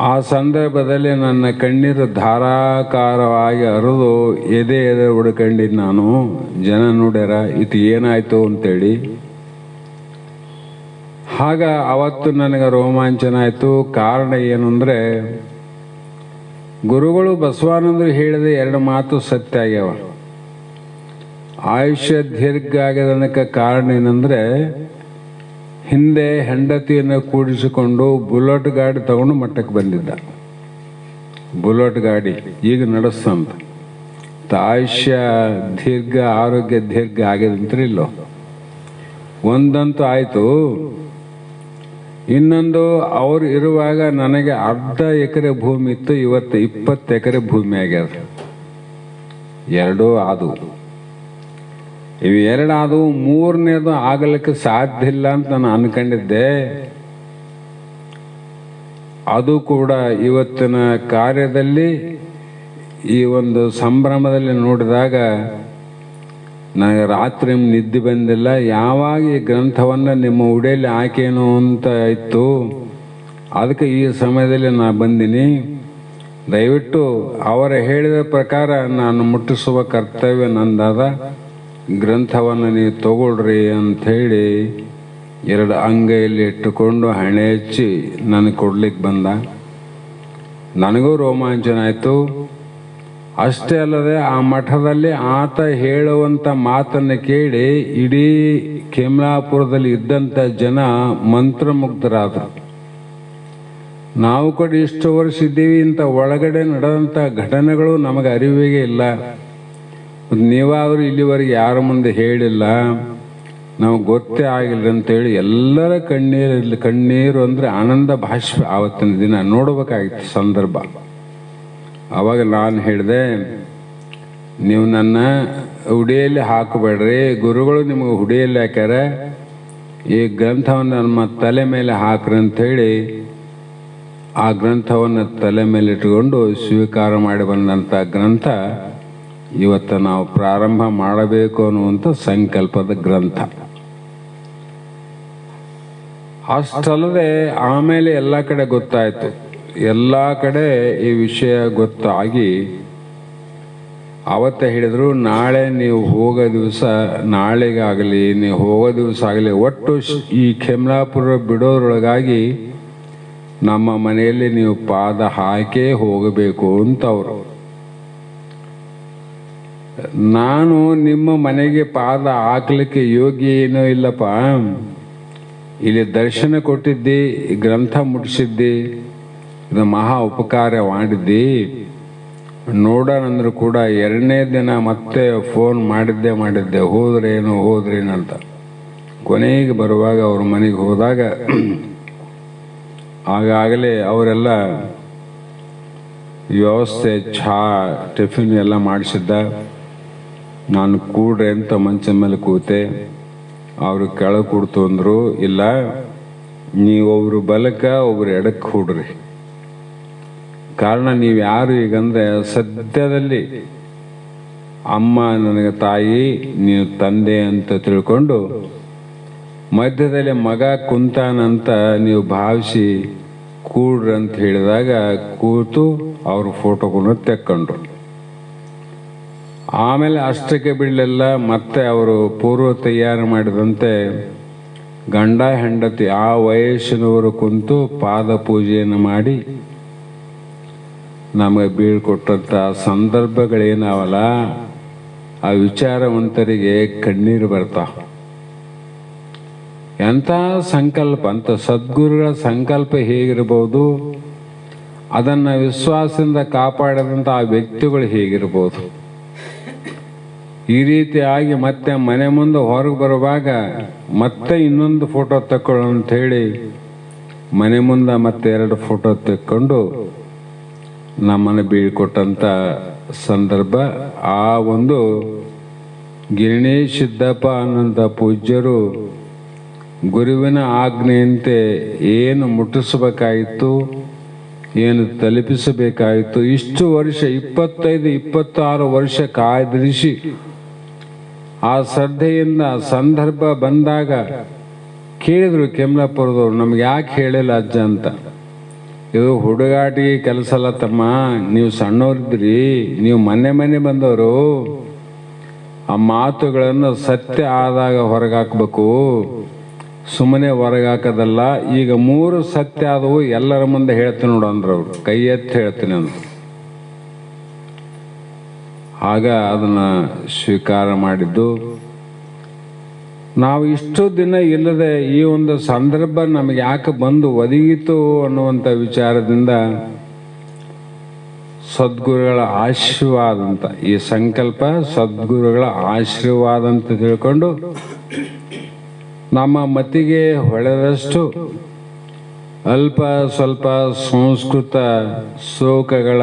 ಆ ಸಂದರ್ಭದಲ್ಲಿ ನನ್ನ ಕಣ್ಣೀರು ಧಾರಾಕಾರವಾಗಿ ಹರಿದು ಎದೆ ಹುಡ್ಕೊಂಡಿದ್ದು ನಾನು. ಜನ ನೋಡ್ಯಾರ ಇದು ಏನಾಯ್ತು ಅಂತೇಳಿ. ಆಗ ಅವತ್ತು ನನಗೆ ರೋಮಾಂಚನ ಆಯಿತು. ಕಾರಣ ಏನು ಅಂದರೆ, ಗುರುಗಳು ಬಸವಾನಂದರು ಹೇಳಿದ 2 ಮಾತು ಸತ್ಯ ಆಗ್ಯಾವ. ಆಯುಷ್ಯ ದೀರ್ಘ ಆಗ್ಯದನ್ನಕ್ಕೆ ಕಾರಣ ಏನಂದರೆ, ಹಿಂದೆ ಹೆಂಡತಿಯನ್ನು ಕೂಡಿಸಿಕೊಂಡು ಬುಲೆಟ್ ಗಾಡಿ ತಗೊಂಡು ಮಠಕ್ಕೆ ಬಂದಿದ್ದ. ಬುಲೆಟ್ ಗಾಡಿ ಈಗ ನಡೆಸ್ತಂತ. ಆಯುಷ್ಯ ದೀರ್ಘ, ಆರೋಗ್ಯ ದೀರ್ಘ ಆಗ್ಯದಂತ್ರಿಲ್ಲೋ. ಒಂದಂತೂ ಆಯಿತು. ಇನ್ನೊಂದು, ಅವರು ಇರುವಾಗ ನನಗೆ 1/2 ಎಕರೆ ಭೂಮಿ ಇತ್ತು, ಇವತ್ತು 20 ಎಕರೆ ಭೂಮಿ ಆಗ್ಯದ. 2 ಆದವು. ಇವು 2 ಆದವು. 3ನೇದು ಆಗಲಿಕ್ಕೆ ಸಾಧ್ಯ ಇಲ್ಲ ಅಂತ ನಾನು ಅನ್ಕೊಂಡಿದ್ದೆ. ಅದು ಕೂಡ ಇವತ್ತಿನ ಕಾರ್ಯದಲ್ಲಿ, ಈ ಒಂದು ಸಂಭ್ರಮದಲ್ಲಿ ನೋಡಿದಾಗ ನನಗೆ ರಾತ್ರಿ ನಿದ್ದೆ ಬಂದಿಲ್ಲ. ಯಾವಾಗ ಈ ಗ್ರಂಥವನ್ನು ನಿಮ್ಮ ಉಡಿಯಲ್ಲಿ ಹಾಕೇನು ಅಂತ ಇತ್ತು, ಅದಕ್ಕೆ ಈ ಸಮಯದಲ್ಲಿ ನಾನು ಬಂದೀನಿ. ದಯವಿಟ್ಟು ಅವರ ಹೇಳಿದ ಪ್ರಕಾರ ನಾನು ಮುಟ್ಟಿಸುವ ಕರ್ತವ್ಯ ನಂದಾದ. ಗ್ರಂಥವನ್ನು ನೀವು ತಗೊಳ್ರಿ ಅಂಥೇಳಿ 2 ಅಂಗೈಯಲ್ಲಿ ಇಟ್ಟುಕೊಂಡು ಹಣೆ ಹಚ್ಚಿ ನನಗೆ ಕೊಡ್ಲಿಕ್ಕೆ ಬಂದ. ನನಗೂ ರೋಮಾಂಚನ ಆಯಿತು. ಅಷ್ಟೇ ಅಲ್ಲದೆ ಆ ಮಠದಲ್ಲಿ ಆತ ಹೇಳುವಂಥ ಮಾತನ್ನು ಕೇಳಿ ಇಡೀ ಕೇಮ್ಲಾಪುರದಲ್ಲಿ ಇದ್ದಂಥ ಜನ ಮಂತ್ರಮುಗ್ಧರಾದರು. ನಾವು ಕೂಡ ಇಷ್ಟು ವರ್ಷ ಇದ್ದೀವಿ, ಇಂಥ ಒಳಗಡೆ ನಡೆದಂಥ ಘಟನೆಗಳು ನಮಗೆ ಅರಿವಿಗೆ ಇಲ್ಲ. ನೀವಾದರೂ ಇಲ್ಲಿವರೆಗೆ ಯಾರ ಮುಂದೆ ಹೇಳಿಲ್ಲ, ನಮಗೆ ಗೊತ್ತೇ ಆಗಿಲ್ಲ ಅಂತೇಳಿ ಎಲ್ಲರ ಕಣ್ಣೀರು ಅಂದರೆ ಆನಂದ ಬಾಷ್ಪ ಆವತ್ತಿನ ದಿನ ನೋಡಬೇಕಾಗಿತ್ತು ಸಂದರ್ಭ. ಆವಾಗ ನಾನು ಹೇಳಿದೆ, ನೀವು ನನ್ನ ಹುಡಿಯಲ್ಲಿ ಹಾಕಬೇಡ್ರಿ, ಗುರುಗಳು ನಿಮಗೆ ಹುಡಿಯಲ್ಲಿ ಹಾಕ್ಯಾರ, ಈ ಗ್ರಂಥವನ್ನು ನಮ್ಮ ತಲೆ ಮೇಲೆ ಹಾಕ್ರಿ ಅಂಥೇಳಿ ಆ ಗ್ರಂಥವನ್ನು ತಲೆ ಮೇಲೆ ಇಟ್ಟುಕೊಂಡು ಸ್ವೀಕಾರ ಮಾಡಿ ಬಂದಂಥ ಗ್ರಂಥ ಇವತ್ತು ನಾವು ಪ್ರಾರಂಭ ಮಾಡಬೇಕು ಅನ್ನುವಂಥ ಸಂಕಲ್ಪದ ಗ್ರಂಥ. ಅಷ್ಟಲ್ಲದೆ ಆಮೇಲೆ ಎಲ್ಲ ಕಡೆ ಗೊತ್ತಾಯಿತು, ಎಲ್ಲ ಕಡೆ ಈ ವಿಷಯ ಗೊತ್ತಾಗಿ ಅವತ್ತೇ ಹೇಳಿದರು, ನಾಳೆ ನೀವು ಹೋಗೋ ದಿವಸ, ನಾಳೆಗಾಗಲಿ ನೀವು ಹೋಗೋ ದಿವಸ ಆಗಲಿ, ಒಟ್ಟು ಈ ಖೇಮ್ಲಾಪುರ ಬಿಡೋದ್ರೊಳಗಾಗಿ ನಮ್ಮ ಮನೆಯಲ್ಲಿ ನೀವು ಪಾದ ಹಾಕೇ ಹೋಗಬೇಕು ಅಂತ ಅವರು. ನಾನು ನಿಮ್ಮ ಮನೆಗೆ ಪಾದ ಹಾಕ್ಲಿಕ್ಕೆ ಯೋಗ್ಯ ಏನೂ ಇಲ್ಲಪ್ಪ, ಇಲ್ಲಿ ದರ್ಶನ ಕೊಟ್ಟಿದ್ದಿ, ಗ್ರಂಥ ಮುಟ್ಟಿಸಿದ್ದಿ, ಇದು ಮಹಾ ಉಪಕಾರ ಮಾಡಿದ್ದಿ, ನೋಡೋಣಂದ್ರು ಕೂಡ ಎರಡನೇ ದಿನ ಮತ್ತೆ ಫೋನ್ ಮಾಡಿದ್ದೆ ಹೋದ್ರೇನಂತ. ಕೊನೆಗೆ ಬರುವಾಗ ಅವ್ರ ಮನೆಗೆ ಹೋದಾಗ ಆಗಾಗಲೇ ಅವರೆಲ್ಲ ವ್ಯವಸ್ಥೆ, ಚಹಾ ಟಿಫಿನ್ ಎಲ್ಲ ಮಾಡಿಸಿದ್ದ. ನಾನು ಕೂಡ್ರೆ ಅಂತ ಮಂಚದ ಮೇಲೆ ಕೂತೆ. ಅವರು ಕೆಳಗೆ ಕೂಡ್ತು ಅಂದರು, ಇಲ್ಲ ನೀವೊಬ್ರು ಬಲಕ್ಕ ಒಬ್ರು ಎಡಕ್ಕೆ ಕೂಡ್ರಿ. ಕಾರಣ ನೀವು ಯಾರು ಈಗಂದ್ರೆ ಸದ್ಯದಲ್ಲಿ ಅಮ್ಮ ನನಗೆ ತಾಯಿ, ನೀವು ತಂದೆ ಅಂತ ತಿಳ್ಕೊಂಡು ಮಧ್ಯದಲ್ಲಿ ಮಗ ಕುಂತಾನಂತ ನೀವು ಭಾವಿಸಿ ಕೂಡ್ರಿ ಅಂತ ಹೇಳಿದಾಗ ಕೂತು ಅವರು ಫೋಟೋಗಳನ್ನು ತೆಕ್ಕೊಂಡ್ರು. ಆಮೇಲೆ ಅಷ್ಟಕ್ಕೆ ಬಿಡಲಿಲ್ಲ, ಮತ್ತೆ ಅವರು ಪೂರ್ವ ತಯಾರು ಮಾಡಿದಂತೆ ಗಂಡ ಹೆಂಡತಿ ಆ ವಯಸ್ಸಿನವರು ಕುಂತು ಪಾದ ಪೂಜೆಯನ್ನು ಮಾಡಿ ನಮಗೆ ಬೀಳ್ಕೊಟ್ಟಂಥ ಸಂದರ್ಭಗಳೇನಾವಲ್ಲ, ಆ ವಿಚಾರವಂತರಿಗೆ ಕಣ್ಣೀರು ಬರ್ತಾವ. ಎಂಥ ಸಂಕಲ್ಪ, ಅಂತ ಸದ್ಗುರುಗಳ ಸಂಕಲ್ಪ ಹೇಗಿರ್ಬೋದು, ಅದನ್ನು ವಿಶ್ವಾಸದಿಂದ ಕಾಪಾಡಿದಂಥ ಆ ವ್ಯಕ್ತಿಗಳು ಹೇಗಿರ್ಬೋದು. ಈ ರೀತಿಯಾಗಿ ಮತ್ತೆ ಮನೆ ಮುಂದೆ ಹೊರಗೆ ಬರುವಾಗ ಮತ್ತೆ ಇನ್ನೊಂದು ಫೋಟೋ ತಕ್ಕೊಳ್ಳೋ ಅಂಥೇಳಿ ಮನೆ ಮುಂದೆ ಮತ್ತೆ 2 ಫೋಟೋ ತೆಕ್ಕೊಂಡು ನಮ್ಮನ್ನು ಬೀಳ್ಕೊಟ್ಟಂಥ ಸಂದರ್ಭ. ಆ ಒಂದು ಗಿರಣಿ ಸಿದ್ದಪ್ಪ ಅನ್ನೋಂಥ ಪೂಜ್ಯರು ಗುರುವಿನ ಆಜ್ಞೆಯಂತೆ ಏನು ಮುಟ್ಟಿಸಬೇಕಾಯಿತು, ಏನು ತಲುಪಿಸಬೇಕಾಯಿತು, ಇಷ್ಟು ವರ್ಷ 25-26 ವರ್ಷ ಕಾಯ್ದಿರಿಸಿ ಆ ಶ್ರದ್ಧೆಯಿಂದ ಸಂದರ್ಭ ಬಂದಾಗ ಕೇಳಿದ್ರು ಖೇಮ್ಲಾಪುರದವ್ರು, ನಮ್ಗೆ ಯಾಕೆ ಹೇಳಿಲ್ಲ ಅಜ್ಜ ಅಂತ. ಇದು ಹುಡುಗಾಟಿಗೆ ಕೆಲಸ ಅಲ್ಲ ತಮ್ಮ, ನೀವು ಸಣ್ಣವ್ರಿದ್ರಿ, ನೀವು ಮನೆ ಬಂದವರು, ಆ ಮಾತುಗಳನ್ನು ಸತ್ಯ ಆದಾಗ ಹೊರಗಾಕಬೇಕು, ಸುಮ್ಮನೆ ಹೊರಗಾಕದಲ್ಲ. ಈಗ 3 ಸತ್ಯ ಆದವು, ಎಲ್ಲರ ಮುಂದೆ ಹೇಳ್ತೀನಿ ನೋಡು ಅಂದ್ರು ಅವರು. ಕೈ ಎತ್ತಿ ಹೇಳ್ತೀನಿ ಅಂದ್ರು. ಆಗ ಅದನ್ನ ಸ್ವೀಕಾರ ಮಾಡಿದ್ದು. ನಾವು ಇಷ್ಟು ದಿನ ಇಲ್ಲದೆ ಈ ಒಂದು ಸಂದರ್ಭ ನಮಗೆ ಯಾಕೆ ಬಂದು ಒದಗಿತು ಅನ್ನುವಂಥ ವಿಚಾರದಿಂದ ಸದ್ಗುರುಗಳ ಆಶೀರ್ವಾದ ಅಂತ, ಈ ಸಂಕಲ್ಪ ಸದ್ಗುರುಗಳ ಆಶೀರ್ವಾದ ಅಂತ ತಿಳ್ಕೊಂಡು ನಮ್ಮ ಮತಿಗೆ ಹೊಳೆದಷ್ಟು ಅಲ್ಪ ಸ್ವಲ್ಪ ಸಂಸ್ಕೃತ ಶ್ಲೋಕಗಳ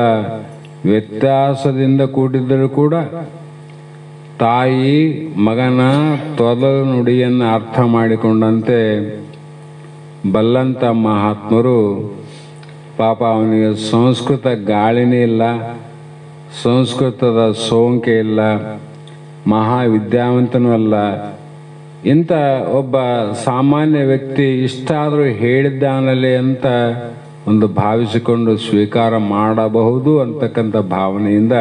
ವ್ಯತ್ಯಾಸದಿಂದ ಕೂಡಿದ್ದರೂ ಕೂಡ ತಾಯಿ ಮಗನ ತೊದಲು ನುಡಿಯನ್ನು ಅರ್ಥ ಮಾಡಿಕೊಂಡಂತೆ ಬಲ್ಲಂತ ಮಹಾತ್ಮರು, ಪಾಪ ಅವನಿಗೆ ಸಂಸ್ಕೃತ ಗಾಳಿನೇ ಇಲ್ಲ, ಸಂಸ್ಕೃತದ ಸೋಂಕೆ ಇಲ್ಲ, ಮಹಾವಿದ್ಯಾವಂತನೂ ಅಲ್ಲ, ಇಂಥ ಒಬ್ಬ ಸಾಮಾನ್ಯ ವ್ಯಕ್ತಿ ಇಷ್ಟಾದರೂ ಹೇಳಿದ್ದಾನಲ್ಲೇ ಅಂತ ಒಂದು ಭಾವಿಸಿಕೊಂಡು ಸ್ವೀಕಾರ ಮಾಡಬಹುದು ಅಂತಕ್ಕಂಥ ಭಾವನೆಯಿಂದ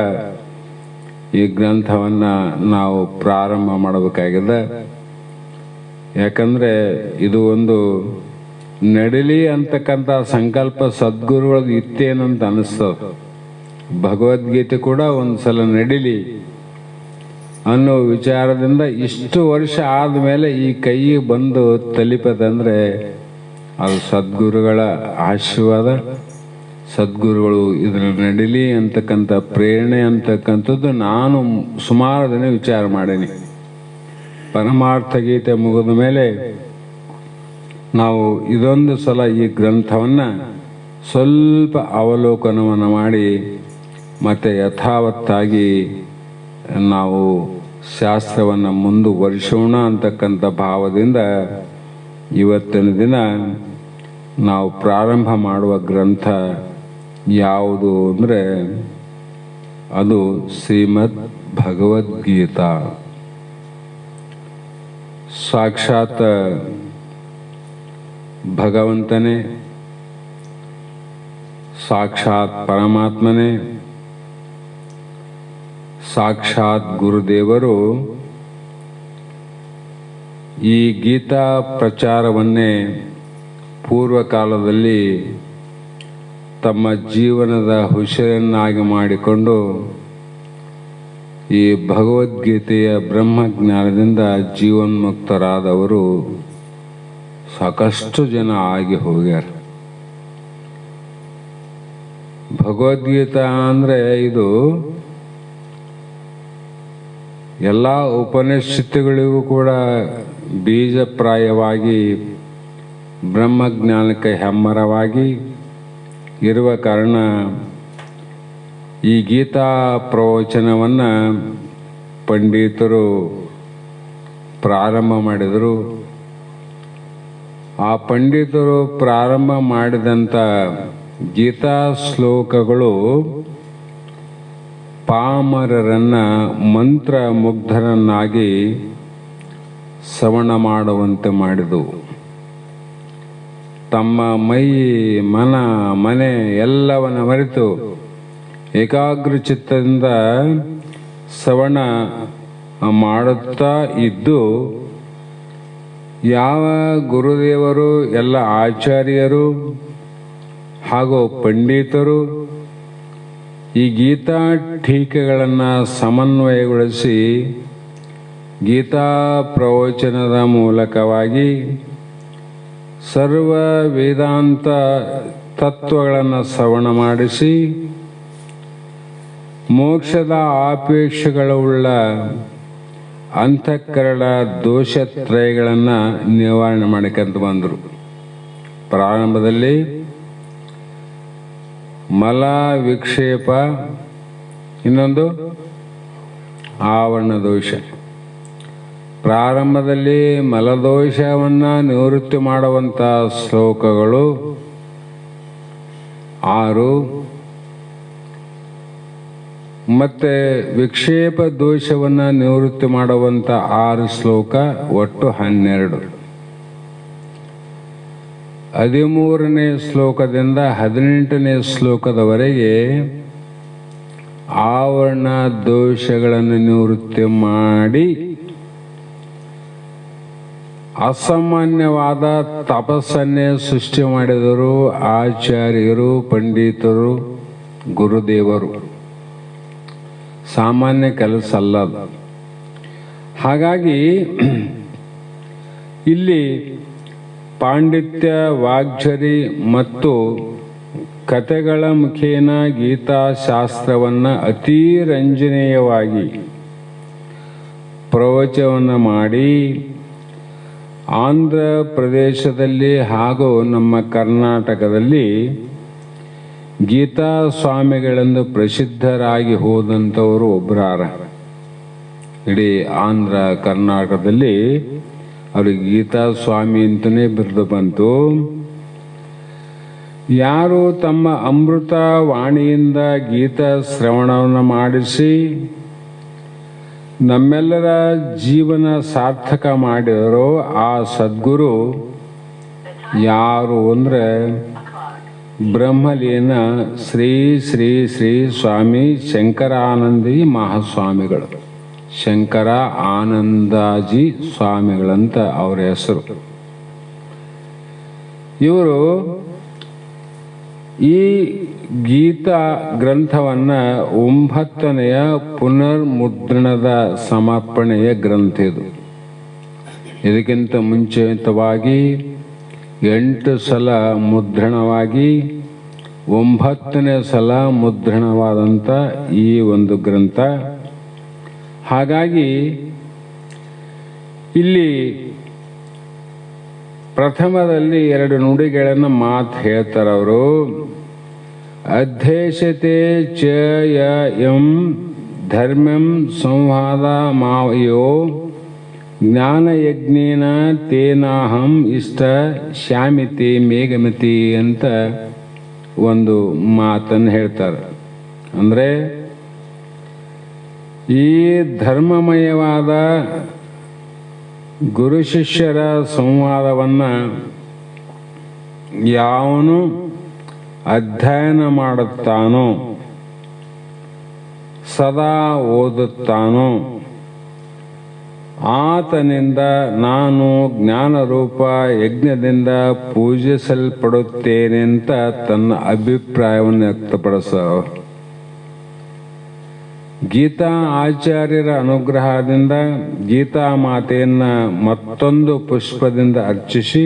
ಈ ಗ್ರಂಥವನ್ನು ನಾವು ಪ್ರಾರಂಭ ಮಾಡಬೇಕಾಗಿದೆ. ಯಾಕಂದರೆ ಇದು ಒಂದು ನಡಿಲಿ ಅಂತಕ್ಕಂಥ ಸಂಕಲ್ಪ ಸದ್ಗುರುಗಳದ್ದು ಇತ್ತೇನಂತ ಅನಿಸ್ತದೆ. ಭಗವದ್ಗೀತೆ ಕೂಡ ಒಂದು ಸಲ ನಡಿಲಿ ಅನ್ನೋ ವಿಚಾರದಿಂದ ಇಷ್ಟು ವರ್ಷ ಆದಮೇಲೆ ಈ ಕೈಗೆ ಬಂದು ತಲುಪದಂದರೆ ಅದು ಸದ್ಗುರುಗಳ ಆಶೀರ್ವಾದ. ಸದ್ಗುರುಗಳು ಇದರಲ್ಲಿ ನಡೀಲಿ ಅಂತಕ್ಕಂಥ ಪ್ರೇರಣೆ ಅಂತಕ್ಕಂಥದ್ದು ನಾನು ಸುಮಾರು ದಿನ ವಿಚಾರ ಮಾಡೀನಿ. ಪರಮಾರ್ಥ ಗೀತೆ ಮುಗಿದ ಮೇಲೆ ನಾವು ಇದೊಂದು ಸಲ ಈ ಗ್ರಂಥವನ್ನು ಸ್ವಲ್ಪ ಅವಲೋಕನವನ್ನು ಮಾಡಿ ಮತ್ತು ಯಥಾವತ್ತಾಗಿ ನಾವು ಶಾಸ್ತ್ರವನ್ನು ಮುಂದುವರಿಸೋಣ ಅಂತಕ್ಕಂಥ ಭಾವದಿಂದ ಇವತ್ತಿನ ದಿನ ನಾವು ಪ್ರಾರಂಭ ಮಾಡುವ ಗ್ರಂಥ ಯಾವುದು ಅಂದರೆ ಅದು ಶ್ರೀಮದ್ ಭಗವದ್ಗೀತಾ. ಸಾಕ್ಷಾತ್ ಭಗವಂತನೇ, ಸಾಕ್ಷಾತ್ ಪರಮಾತ್ಮನೇ, ಸಾಕ್ಷಾತ್ ಗುರುದೇವರು ಈ ಗೀತಾ ಪ್ರಚಾರವನ್ನೇ ಪೂರ್ವಕಾಲದಲ್ಲಿ ತಮ್ಮ ಜೀವನದ ಹುಷರನ್ನಾಗಿ ಮಾಡಿಕೊಂಡು ಈ ಭಗವದ್ಗೀತೆಯ ಬ್ರಹ್ಮಜ್ಞಾನದಿಂದ ಜೀವನ್ಮುಕ್ತರಾದವರು ಸಾಕಷ್ಟು ಜನ ಆಗಿ ಹೋಗ್ಯಾರ. ಭಗವದ್ಗೀತಾ ಅಂದರೆ ಇದು ಎಲ್ಲ ಉಪನಿಷತ್ತುಗಳಿಗೂ ಕೂಡ ಬೀಜಪ್ರಾಯವಾಗಿ ಬ್ರಹ್ಮಜ್ಞಾನಕ್ಕೆ ಹೆಮ್ಮರವಾಗಿ ಇರುವ ಕಾರಣ ಈ ಗೀತಾ ಪ್ರವಚನವನ್ನು ಪಂಡಿತರು ಪ್ರಾರಂಭ ಮಾಡಿದರು. ಆ ಪಂಡಿತರು ಪ್ರಾರಂಭ ಮಾಡಿದಂಥ ಗೀತಾ ಶ್ಲೋಕಗಳು ಪಾಮರರನ್ನು ಮಂತ್ರಮುಗ್ಧರನ್ನಾಗಿ ಶ್ರವಣ ಮಾಡುವಂತೆ ಮಾಡಿದವು. ತಮ್ಮ ಮೈ ಮನ ಮನೆ ಎಲ್ಲವನ್ನು ಮರೆತು ಏಕಾಗ್ರಚಿತ್ತದಿಂದ ಶ್ರವಣ ಮಾಡುತ್ತಾ ಇದ್ದು ಯಾವ ಗುರುದೇವರು ಎಲ್ಲ ಆಚಾರ್ಯರು ಹಾಗೂ ಪಂಡಿತರು ಈ ಗೀತಾ ಟೀಕೆಗಳನ್ನು ಸಮನ್ವಯಗೊಳಿಸಿ ಗೀತಾ ಪ್ರವಚನದ ಮೂಲಕವಾಗಿ ಸರ್ವ ವೇದಾಂತ ತತ್ವಗಳನ್ನು ಶ್ರವಣ ಮಾಡಿಸಿ ಮೋಕ್ಷದ ಆಪೇಕ್ಷೆಗಳುಳ್ಳ ಅಂತಃಕರಣ ದೋಷತ್ರಯಗಳನ್ನು ನಿವಾರಣೆ ಮಾಡಿಕೊಂತ ಬಂದರು. ಪ್ರಾರಂಭದಲ್ಲಿ ಮಲ ವಿಕ್ಷೇಪ, ಇನ್ನೊಂದು ಆವರಣ ದೋಷ. ಪ್ರಾರಂಭದಲ್ಲಿ ಮಲದೋಷವನ್ನು ನಿವೃತ್ತಿ ಮಾಡುವಂಥ ಶ್ಲೋಕಗಳು 6 ಮತ್ತು ವಿಕ್ಷೇಪ ದೋಷವನ್ನು ನಿವೃತ್ತಿ ಮಾಡುವಂಥ 6 ಶ್ಲೋಕ, ಒಟ್ಟು 12. 13ನೇ ಶ್ಲೋಕದಿಂದ 18ನೇ ಶ್ಲೋಕದವರೆಗೆ ಆವರಣ ದೋಷಗಳನ್ನು ನಿವೃತ್ತಿ ಮಾಡಿ ಅಸಾಮಾನ್ಯವಾದ ತಪಸ್ಸನ್ನೇ ಸೃಷ್ಟಿ ಮಾಡಿದರು ಆಚಾರ್ಯರು, ಪಂಡಿತರು, ಗುರುದೇವರು. ಸಾಮಾನ್ಯ ಕೆಲಸ ಅಲ್ಲ. ಹಾಗಾಗಿ ಇಲ್ಲಿ ಪಾಂಡಿತ್ಯ, ವಾಗ್ಝರಿ ಮತ್ತು ಕಥೆಗಳ ಮುಖೇನ ಗೀತಾಶಾಸ್ತ್ರವನ್ನು ಅತೀ ರಂಜನೀಯವಾಗಿ ಪ್ರವಚನವನ್ನು ಮಾಡಿ ಆಂಧ್ರ ಪ್ರದೇಶದಲ್ಲಿ ಹಾಗೂ ನಮ್ಮ ಕರ್ನಾಟಕದಲ್ಲಿ ಗೀತಾ ಸ್ವಾಮಿಗಳೆಂದು ಪ್ರಸಿದ್ಧರಾಗಿ ಹೋದಂಥವರು ಒಬ್ಬರಾರ. ಇಡೀ ಆಂಧ್ರ ಕರ್ನಾಟಕದಲ್ಲಿ ಅವ್ರಿಗೆ ಗೀತಾ ಸ್ವಾಮಿ ಅಂತಲೇ ಬಿರುದು ಬಂತು. ಯಾರು ತಮ್ಮ ಅಮೃತ ವಾಣಿಯಿಂದ ಗೀತಾ ಶ್ರವಣವನ್ನು ಮಾಡಿಸಿ ನಮ್ಮೆಲ್ಲರ ಜೀವನ ಸಾರ್ಥಕ ಮಾಡಿದರೋ ಆ ಸದ್ಗುರು ಯಾರು ಅಂದರೆ ಬ್ರಹ್ಮಲೀನ ಶ್ರೀ ಶ್ರೀ ಶ್ರೀ ಸ್ವಾಮಿ ಶಂಕರಾನಂದಿ ಮಹಾಸ್ವಾಮಿಗಳು. ಶಂಕರ ಆನಂದಾಜಿ ಸ್ವಾಮಿಗಳಂತ ಅವರ ಹೆಸರು. ಇವರು ಈ ಗೀತಾ ಗ್ರಂಥವನ್ನು 9ನೆಯ ಪುನರ್ಮುದ್ರಣದ ಸಮರ್ಪಣೆಯ ಗ್ರಂಥ ಇದು. ಇದಕ್ಕಿಂತ ಮುಂಚಿತವಾಗಿ 8 ಸಲ ಮುದ್ರಣವಾಗಿ 9ನೇ ಸಲ ಮುದ್ರಣವಾದಂಥ ಈ ಒಂದು ಗ್ರಂಥ. ಹಾಗಾಗಿ ಇಲ್ಲಿ ಪ್ರಥಮದಲ್ಲಿ 2 ನುಡಿಗಳನ್ನು ಮಾತು ಹೇಳ್ತಾರವರು. ಅಧ್ಯೇಶತೆ ಚ ಯಂ ಧರ್ಮಂ ಸಂವಾದ ಮಾವಯೋ ಜ್ಞಾನಯಜ್ಞೇನ ತೇನಾಹಂ ಇಷ್ಟ ಶ್ಯಾಮಿತಿ ಮೇಘಮತಿ ಅಂತ ಒಂದು ಮಾತನ್ನು ಹೇಳ್ತಾರೆ. ಅಂದರೆ ಈ ಧರ್ಮಮಯವಾದ ಗುರು ಶಿಷ್ಯರ ಸಂವಾದವನ್ನು ಯಾವನು ಅಧ್ಯಯನ ಮಾಡುತ್ತಾನೋ, ಸದಾ ಓದುತ್ತಾನೋ, ಆತನಿಂದ ನಾನು ಜ್ಞಾನರೂಪ ಯಜ್ಞದಿಂದ ಪೂಜಿಸಲ್ಪಡುತ್ತೇನೆ ಅಂತ ತನ್ನ ಅಭಿಪ್ರಾಯವನ್ನು ವ್ಯಕ್ತಪಡಿಸ. ಗೀತಾ ಆಚಾರ್ಯರ ಅನುಗ್ರಹದಿಂದ ಗೀತಾ ಮಾತೆಯನ್ನು ಮತ್ತೊಂದು ಪುಷ್ಪದಿಂದ ಅರ್ಚಿಸಿ,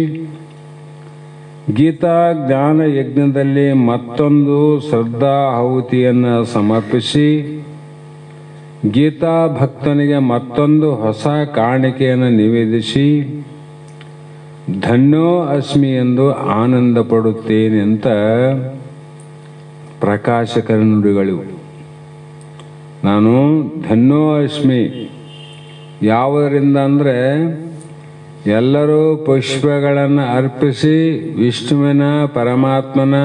ಗೀತಾ ಜ್ಞಾನ ಯಜ್ಞದಲ್ಲಿ ಮತ್ತೊಂದು ಶ್ರದ್ಧಾಹುತಿಯನ್ನು ಸಮರ್ಪಿಸಿ, ಗೀತಾ ಭಕ್ತನಿಗೆ ಮತ್ತೊಂದು ಹೊಸ ಕಾಣಿಕೆಯನ್ನು ನಿವೇದಿಸಿ ಧನ್ಯೋ ಅಸ್ಮಿ ಎಂದು ಆನಂದ ಪಡುತ್ತೇನೆ ಅಂತ ಪ್ರಕಾಶಕರ ನುಡಿಗಳು. ನಾನು ಧನ್ಯೋ ಅಸ್ಮಿ ಯಾವುದರಿಂದ ಅಂದರೆ, ಎಲ್ಲರೂ ಪುಷ್ಪಗಳನ್ನು ಅರ್ಪಿಸಿ ವಿಷ್ಣುವಿನ ಪರಮಾತ್ಮನ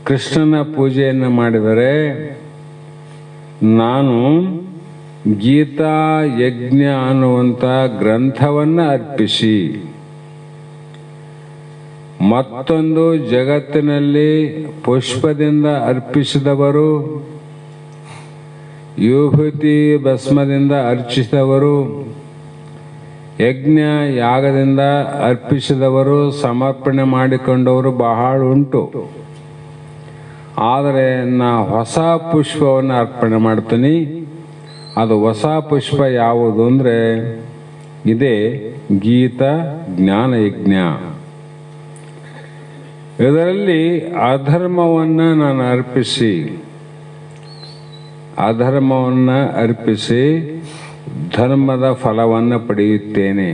ಕೃಷ್ಣನ ಪೂಜೆಯನ್ನು ಮಾಡಿದರೆ, ನಾನು ಗೀತಾ ಯಜ್ಞ ಅನ್ನುವಂಥ ಗ್ರಂಥವನ್ನು ಅರ್ಪಿಸಿ ಮತ್ತೊಂದು ಜಗತ್ತಿನಲ್ಲಿ ಪುಷ್ಪದಿಂದ ಅರ್ಪಿಸಿದವರು, ವಿಭೂತಿ ಭಸ್ಮದಿಂದ ಅರ್ಚಿಸಿದವರು, ಯಜ್ಞ ಯಾಗದಿಂದ ಅರ್ಪಿಸಿದವರು, ಸಮರ್ಪಣೆ ಮಾಡಿಕೊಂಡವರು ಬಹಳ ಉಂಟು. ಆದರೆ ನಾ ಹೊಸ ಪುಷ್ಪವನ್ನು ಅರ್ಪಣೆ ಮಾಡ್ತೀನಿ. ಅದು ಹೊಸ ಪುಷ್ಪ ಯಾವುದು ಅಂದರೆ ಇದೇ ಗೀತಾ ಜ್ಞಾನಯಜ್ಞ. ಇದರಲ್ಲಿ ಅಧರ್ಮವನ್ನು ನಾನು ಅರ್ಪಿಸಿ ಧರ್ಮದ ಫಲವನ್ನು ಪಡೆಯುತ್ತೇನೆ.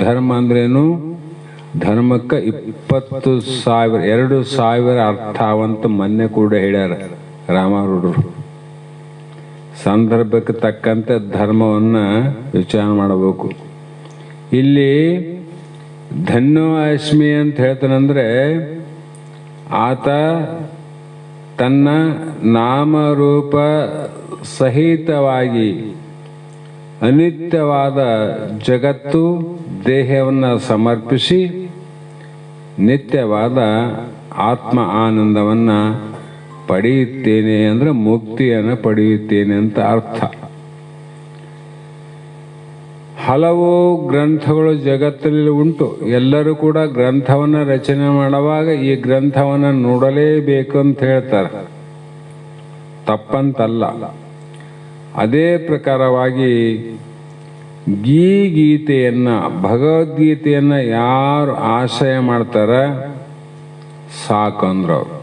ಧರ್ಮ ಅಂದ್ರೇನು? ಧರ್ಮಕ್ಕೆ 2,000 ಅರ್ಥವಂತ ಮೊನ್ನೆ ಕೂಡ ಹೇಳ್ಯಾರ ರಾಮಾರೂಢರು. ಸಂದರ್ಭಕ್ಕೆ ತಕ್ಕಂತೆ ಧರ್ಮವನ್ನು ವಿಚಾರ ಮಾಡಬೇಕು. ಇಲ್ಲಿ ಧನ್ಯೋ ಅಸ್ಮಿ ಅಂತ ಹೇಳ್ತಾನಂದ್ರೆ, ಆತ ತನ್ನ ನಾಮರೂಪ ಸಹಿತವಾಗಿ ಅನಿತ್ಯವಾದ ಜಗತ್ತು ದೇಹವನ್ನು ಸಮರ್ಪಿಸಿ ನಿತ್ಯವಾದ ಆತ್ಮ ಆನಂದವನ್ನು ಪಡೆಯುತ್ತೇನೆ ಅಂದರೆ ಮುಕ್ತಿಯನ್ನು ಪಡೆಯುತ್ತೇನೆ ಅಂತ ಅರ್ಥ. ಹಲವು ಗ್ರಂಥಗಳು ಜಗತ್ತಿನಲ್ಲಿ ಉಂಟು. ಎಲ್ಲರೂ ಕೂಡ ಗ್ರಂಥವನ್ನು ರಚನೆ ಮಾಡುವಾಗ ಈ ಗ್ರಂಥವನ್ನು ನೋಡಲೇಬೇಕು ಅಂತ ಹೇಳ್ತಾರೆ, ತಪ್ಪಂತಲ್ಲ. ಅದೇ ಪ್ರಕಾರವಾಗಿ ಗೀತೆಯನ್ನು, ಭಗವದ್ಗೀತೆಯನ್ನು ಯಾರು ಆಶ್ರಯ ಮಾಡ್ತಾರೆ ಸಾಕು ಅಂದ್ರು. ಅವರು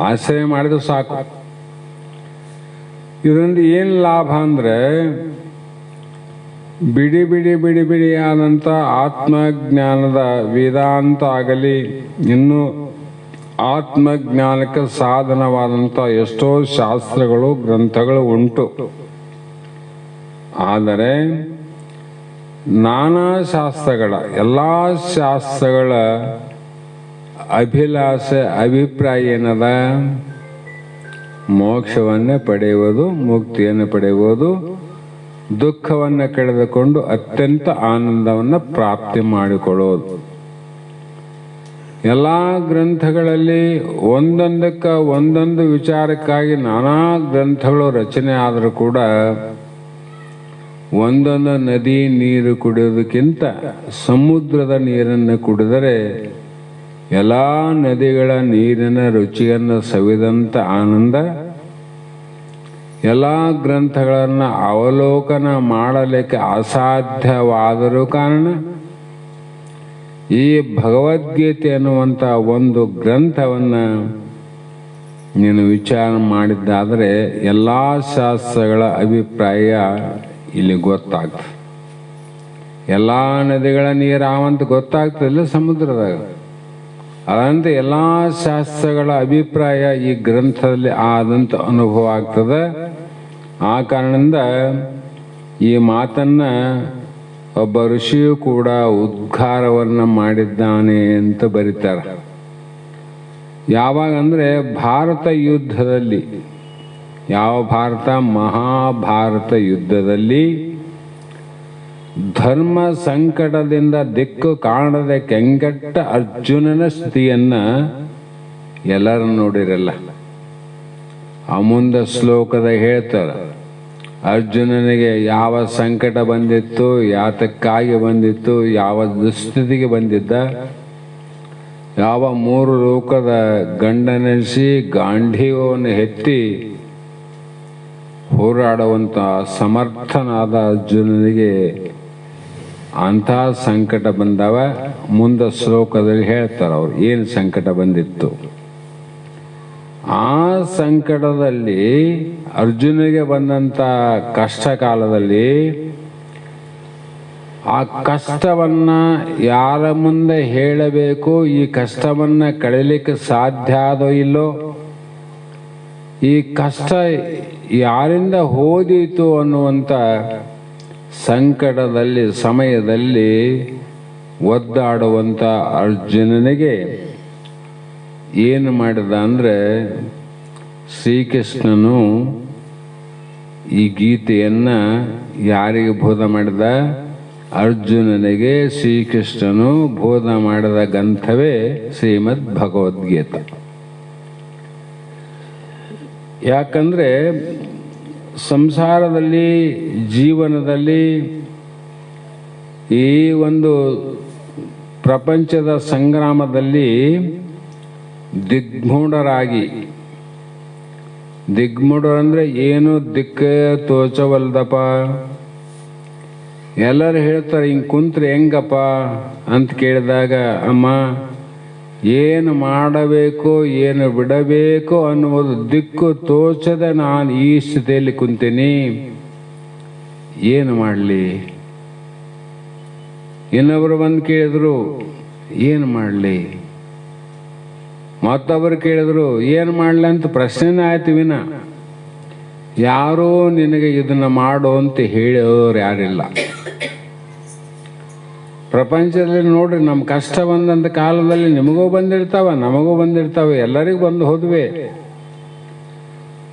ಆಶ್ರಯ ಮಾಡಿದ್ರು ಸಾಕು. ಇದರಿಂದ ಏನು ಲಾಭ ಅಂದರೆ, ಬಿಡಿ ಆದಂಥ ಆತ್ಮಜ್ಞಾನದ ವೇದಾಂತ ಆಗಲಿ, ಇನ್ನು ಆತ್ಮಜ್ಞಾನಕ್ಕೆ ಸಾಧನವಾದಂಥ ಎಷ್ಟೋ ಶಾಸ್ತ್ರಗಳು ಗ್ರಂಥಗಳು ಉಂಟು. ಆದರೆ ನಾನಾ ಶಾಸ್ತ್ರಗಳ ಎಲ್ಲ ಶಾಸ್ತ್ರಗಳ ಅಭಿಪ್ರಾಯ ಏನದ? ಮೋಕ್ಷವನ್ನು ಪಡೆಯುವುದು, ಮುಕ್ತಿಯನ್ನು ಪಡೆಯುವುದು, ದುಃಖವನ್ನು ಕಳೆದುಕೊಂಡು ಅತ್ಯಂತ ಆನಂದವನ್ನು ಪ್ರಾಪ್ತಿ ಮಾಡಿಕೊಳ್ಳೋದು. ಎಲ್ಲ ಗ್ರಂಥಗಳಲ್ಲಿ ಒಂದೊಂದು ವಿಚಾರಕ್ಕಾಗಿ ನಾನಾ ಗ್ರಂಥಗಳು ರಚನೆ ಆದರೂ ಕೂಡ ಒಂದೊಂದು ನದಿ ನೀರು ಕುಡಿಯೋದಕ್ಕಿಂತ ಸಮುದ್ರದ ನೀರನ್ನು ಕುಡಿದರೆ ಎಲ್ಲ ನದಿಗಳ ನೀರಿನ ರುಚಿಯನ್ನು ಸವಿದಂಥ ಆನಂದ, ಎಲ್ಲ ಗ್ರಂಥಗಳನ್ನು ಅವಲೋಕನ ಮಾಡಲಿಕ್ಕೆ ಅಸಾಧ್ಯವಾದರೂ ಕಾರಣ ಈ ಭಗವದ್ಗೀತೆ ಅನ್ನುವಂಥ ಒಂದು ಗ್ರಂಥವನ್ನು ನೀನು ವಿಚಾರ ಮಾಡಿದ್ದಾದರೆ ಎಲ್ಲ ಶಾಸ್ತ್ರಗಳ ಅಭಿಪ್ರಾಯ ಇಲ್ಲಿ ಗೊತ್ತಾಗ್ತದೆ. ಎಲ್ಲ ನದಿಗಳ ನೀರಾವಂತ ಗೊತ್ತಾಗ್ತದಿಲ್ಲ ಸಮುದ್ರದಾಗ. ಅದಂತೆ ಎಲ್ಲ ಶಾಸ್ತ್ರಗಳ ಅಭಿಪ್ರಾಯ ಈ ಗ್ರಂಥದಲ್ಲಿ ಆದಂಥ ಅನುಭವ ಆಗ್ತದೆ. ಆ ಕಾರಣದಿಂದ ಈ ಮಾತನ್ನು ಒಬ್ಬ ಋಷಿಯು ಕೂಡ ಉದ್ಗಾರವನ್ನು ಮಾಡಿದ್ದಾನೆ ಅಂತ ಬರೀತಾರೆ. ಯಾವಾಗಂದರೆ ಭಾರತ ಯುದ್ಧದಲ್ಲಿ, ಯಾವ ಭಾರತ? ಮಹಾಭಾರತ ಯುದ್ಧದಲ್ಲಿ ಧರ್ಮ ಸಂಕಟದಿಂದ ದಿಕ್ಕು ಕಾಣದೆ ಕೆಂಗೆಟ್ಟ ಅರ್ಜುನನ ಸ್ಥಿತಿಯನ್ನ ಎಲ್ಲರೂ ನೋಡಿರಲ್ಲ. ಆ ಮುಂದೆ ಶ್ಲೋಕದ ಹೇಳ್ತಾರೆ, ಅರ್ಜುನನಿಗೆ ಯಾವ ಸಂಕಟ ಬಂದಿತ್ತು, ಯಾತಕ್ಕಾಗಿ ಬಂದಿತ್ತು, ಯಾವ ದುಸ್ಥಿತಿಗೆ ಬಂದಿದ್ದ, ಯಾವ ಮೂರು ಲೋಕದ ಗಂಡನೆನಿಸಿ ಗಾಂಧೀವವನ್ನು ಎತ್ತಿ ಹೋರಾಡುವಂಥ ಸಮರ್ಥನಾದ ಅರ್ಜುನನಿಗೆ ಅಂಥ ಸಂಕಟ ಬಂದವ. ಮುಂದೆ ಶ್ಲೋಕದಲ್ಲಿ ಹೇಳ್ತಾರೆ ಅವ್ರು ಏನು ಸಂಕಟ ಬಂದಿತ್ತು. ಆ ಸಂಕಟದಲ್ಲಿ ಅರ್ಜುನಿಗೆ ಬಂದಂಥ ಕಷ್ಟ ಕಾಲದಲ್ಲಿ ಆ ಕಷ್ಟವನ್ನ ಯಾರ ಮುಂದೆ ಹೇಳಬೇಕು, ಈ ಕಷ್ಟವನ್ನ ಕಳೀಲಿಕ್ಕೆ ಸಾಧ್ಯ ಆದೋ ಇಲ್ಲೋ, ಈ ಕಷ್ಟ ಯಾರಿಂದ ಹೋದೀತು ಅನ್ನುವಂಥ ಸಂಕಟದಲ್ಲಿ ಸಮಯದಲ್ಲಿ ಒದ್ದಾಡುವಂಥ ಅರ್ಜುನನಿಗೆ ಏನು ಮಾಡಿದ ಅಂದರೆ ಶ್ರೀಕೃಷ್ಣನು ಈ ಗೀತೆಯನ್ನು ಯಾರಿಗೆ ಬೋಧ ಮಾಡಿದ? ಅರ್ಜುನನಿಗೆ ಶ್ರೀಕೃಷ್ಣನು ಬೋಧ ಮಾಡಿದ ಗ್ರಂಥವೇ ಶ್ರೀಮದ್ ಭಗವದ್ಗೀತೆ. ಯಾಕಂದರೆ ಸಂಸಾರದಲ್ಲಿ, ಜೀವನದಲ್ಲಿ, ಈ ಒಂದು ಪ್ರಪಂಚದ ಸಂಗ್ರಾಮದಲ್ಲಿ ದಿಗ್ಮೂಢರಂದ್ರೆ ಏನು ದಿಕ್ಕ ತೋಚವಲ್ದಪ್ಪ. ಎಲ್ಲರೂ ಹೇಳ್ತಾರೆ ಹಿಂಗೆ ಕುಂತ್ರೆ ಹೆಂಗಪ್ಪ ಅಂತ ಕೇಳಿದಾಗ, ಅಮ್ಮ ಏನು ಮಾಡಬೇಕು ಏನು ಬಿಡಬೇಕು ಅನ್ನುವುದು ದಿಕ್ಕು ತೋಚದೆ ನಾನು ಈ ಸ್ಥಿತಿಯಲ್ಲಿ ಕುಂತೀನಿ, ಏನು ಮಾಡಲಿ? ಇನ್ನೊಬ್ರು ಬಂದು ಕೇಳಿದ್ರು ಏನು ಮಾಡಲಿ, ಮತ್ತೊಬ್ಬರು ಕೇಳಿದ್ರು ಏನು ಮಾಡಲಿ ಅಂತ ಪ್ರಶ್ನೆನೇ ಆಯ್ತು ವಿನ ಯಾರೂ ನಿನಗೆ ಇದನ್ನು ಮಾಡು ಅಂತ ಹೇಳೋರು ಯಾರಿಲ್ಲ. ಪ್ರಪಂಚದಲ್ಲಿ ನೋಡ್ರಿ, ನಮ್ಮ ಕಷ್ಟ ಬಂದಂಥ ಕಾಲದಲ್ಲಿ ನಿಮಗೂ ಬಂದಿರ್ತಾವ, ನಮಗೂ ಬಂದಿರ್ತಾವೆ, ಎಲ್ಲರಿಗೂ ಬಂದು ಹೋದ್ವೆ.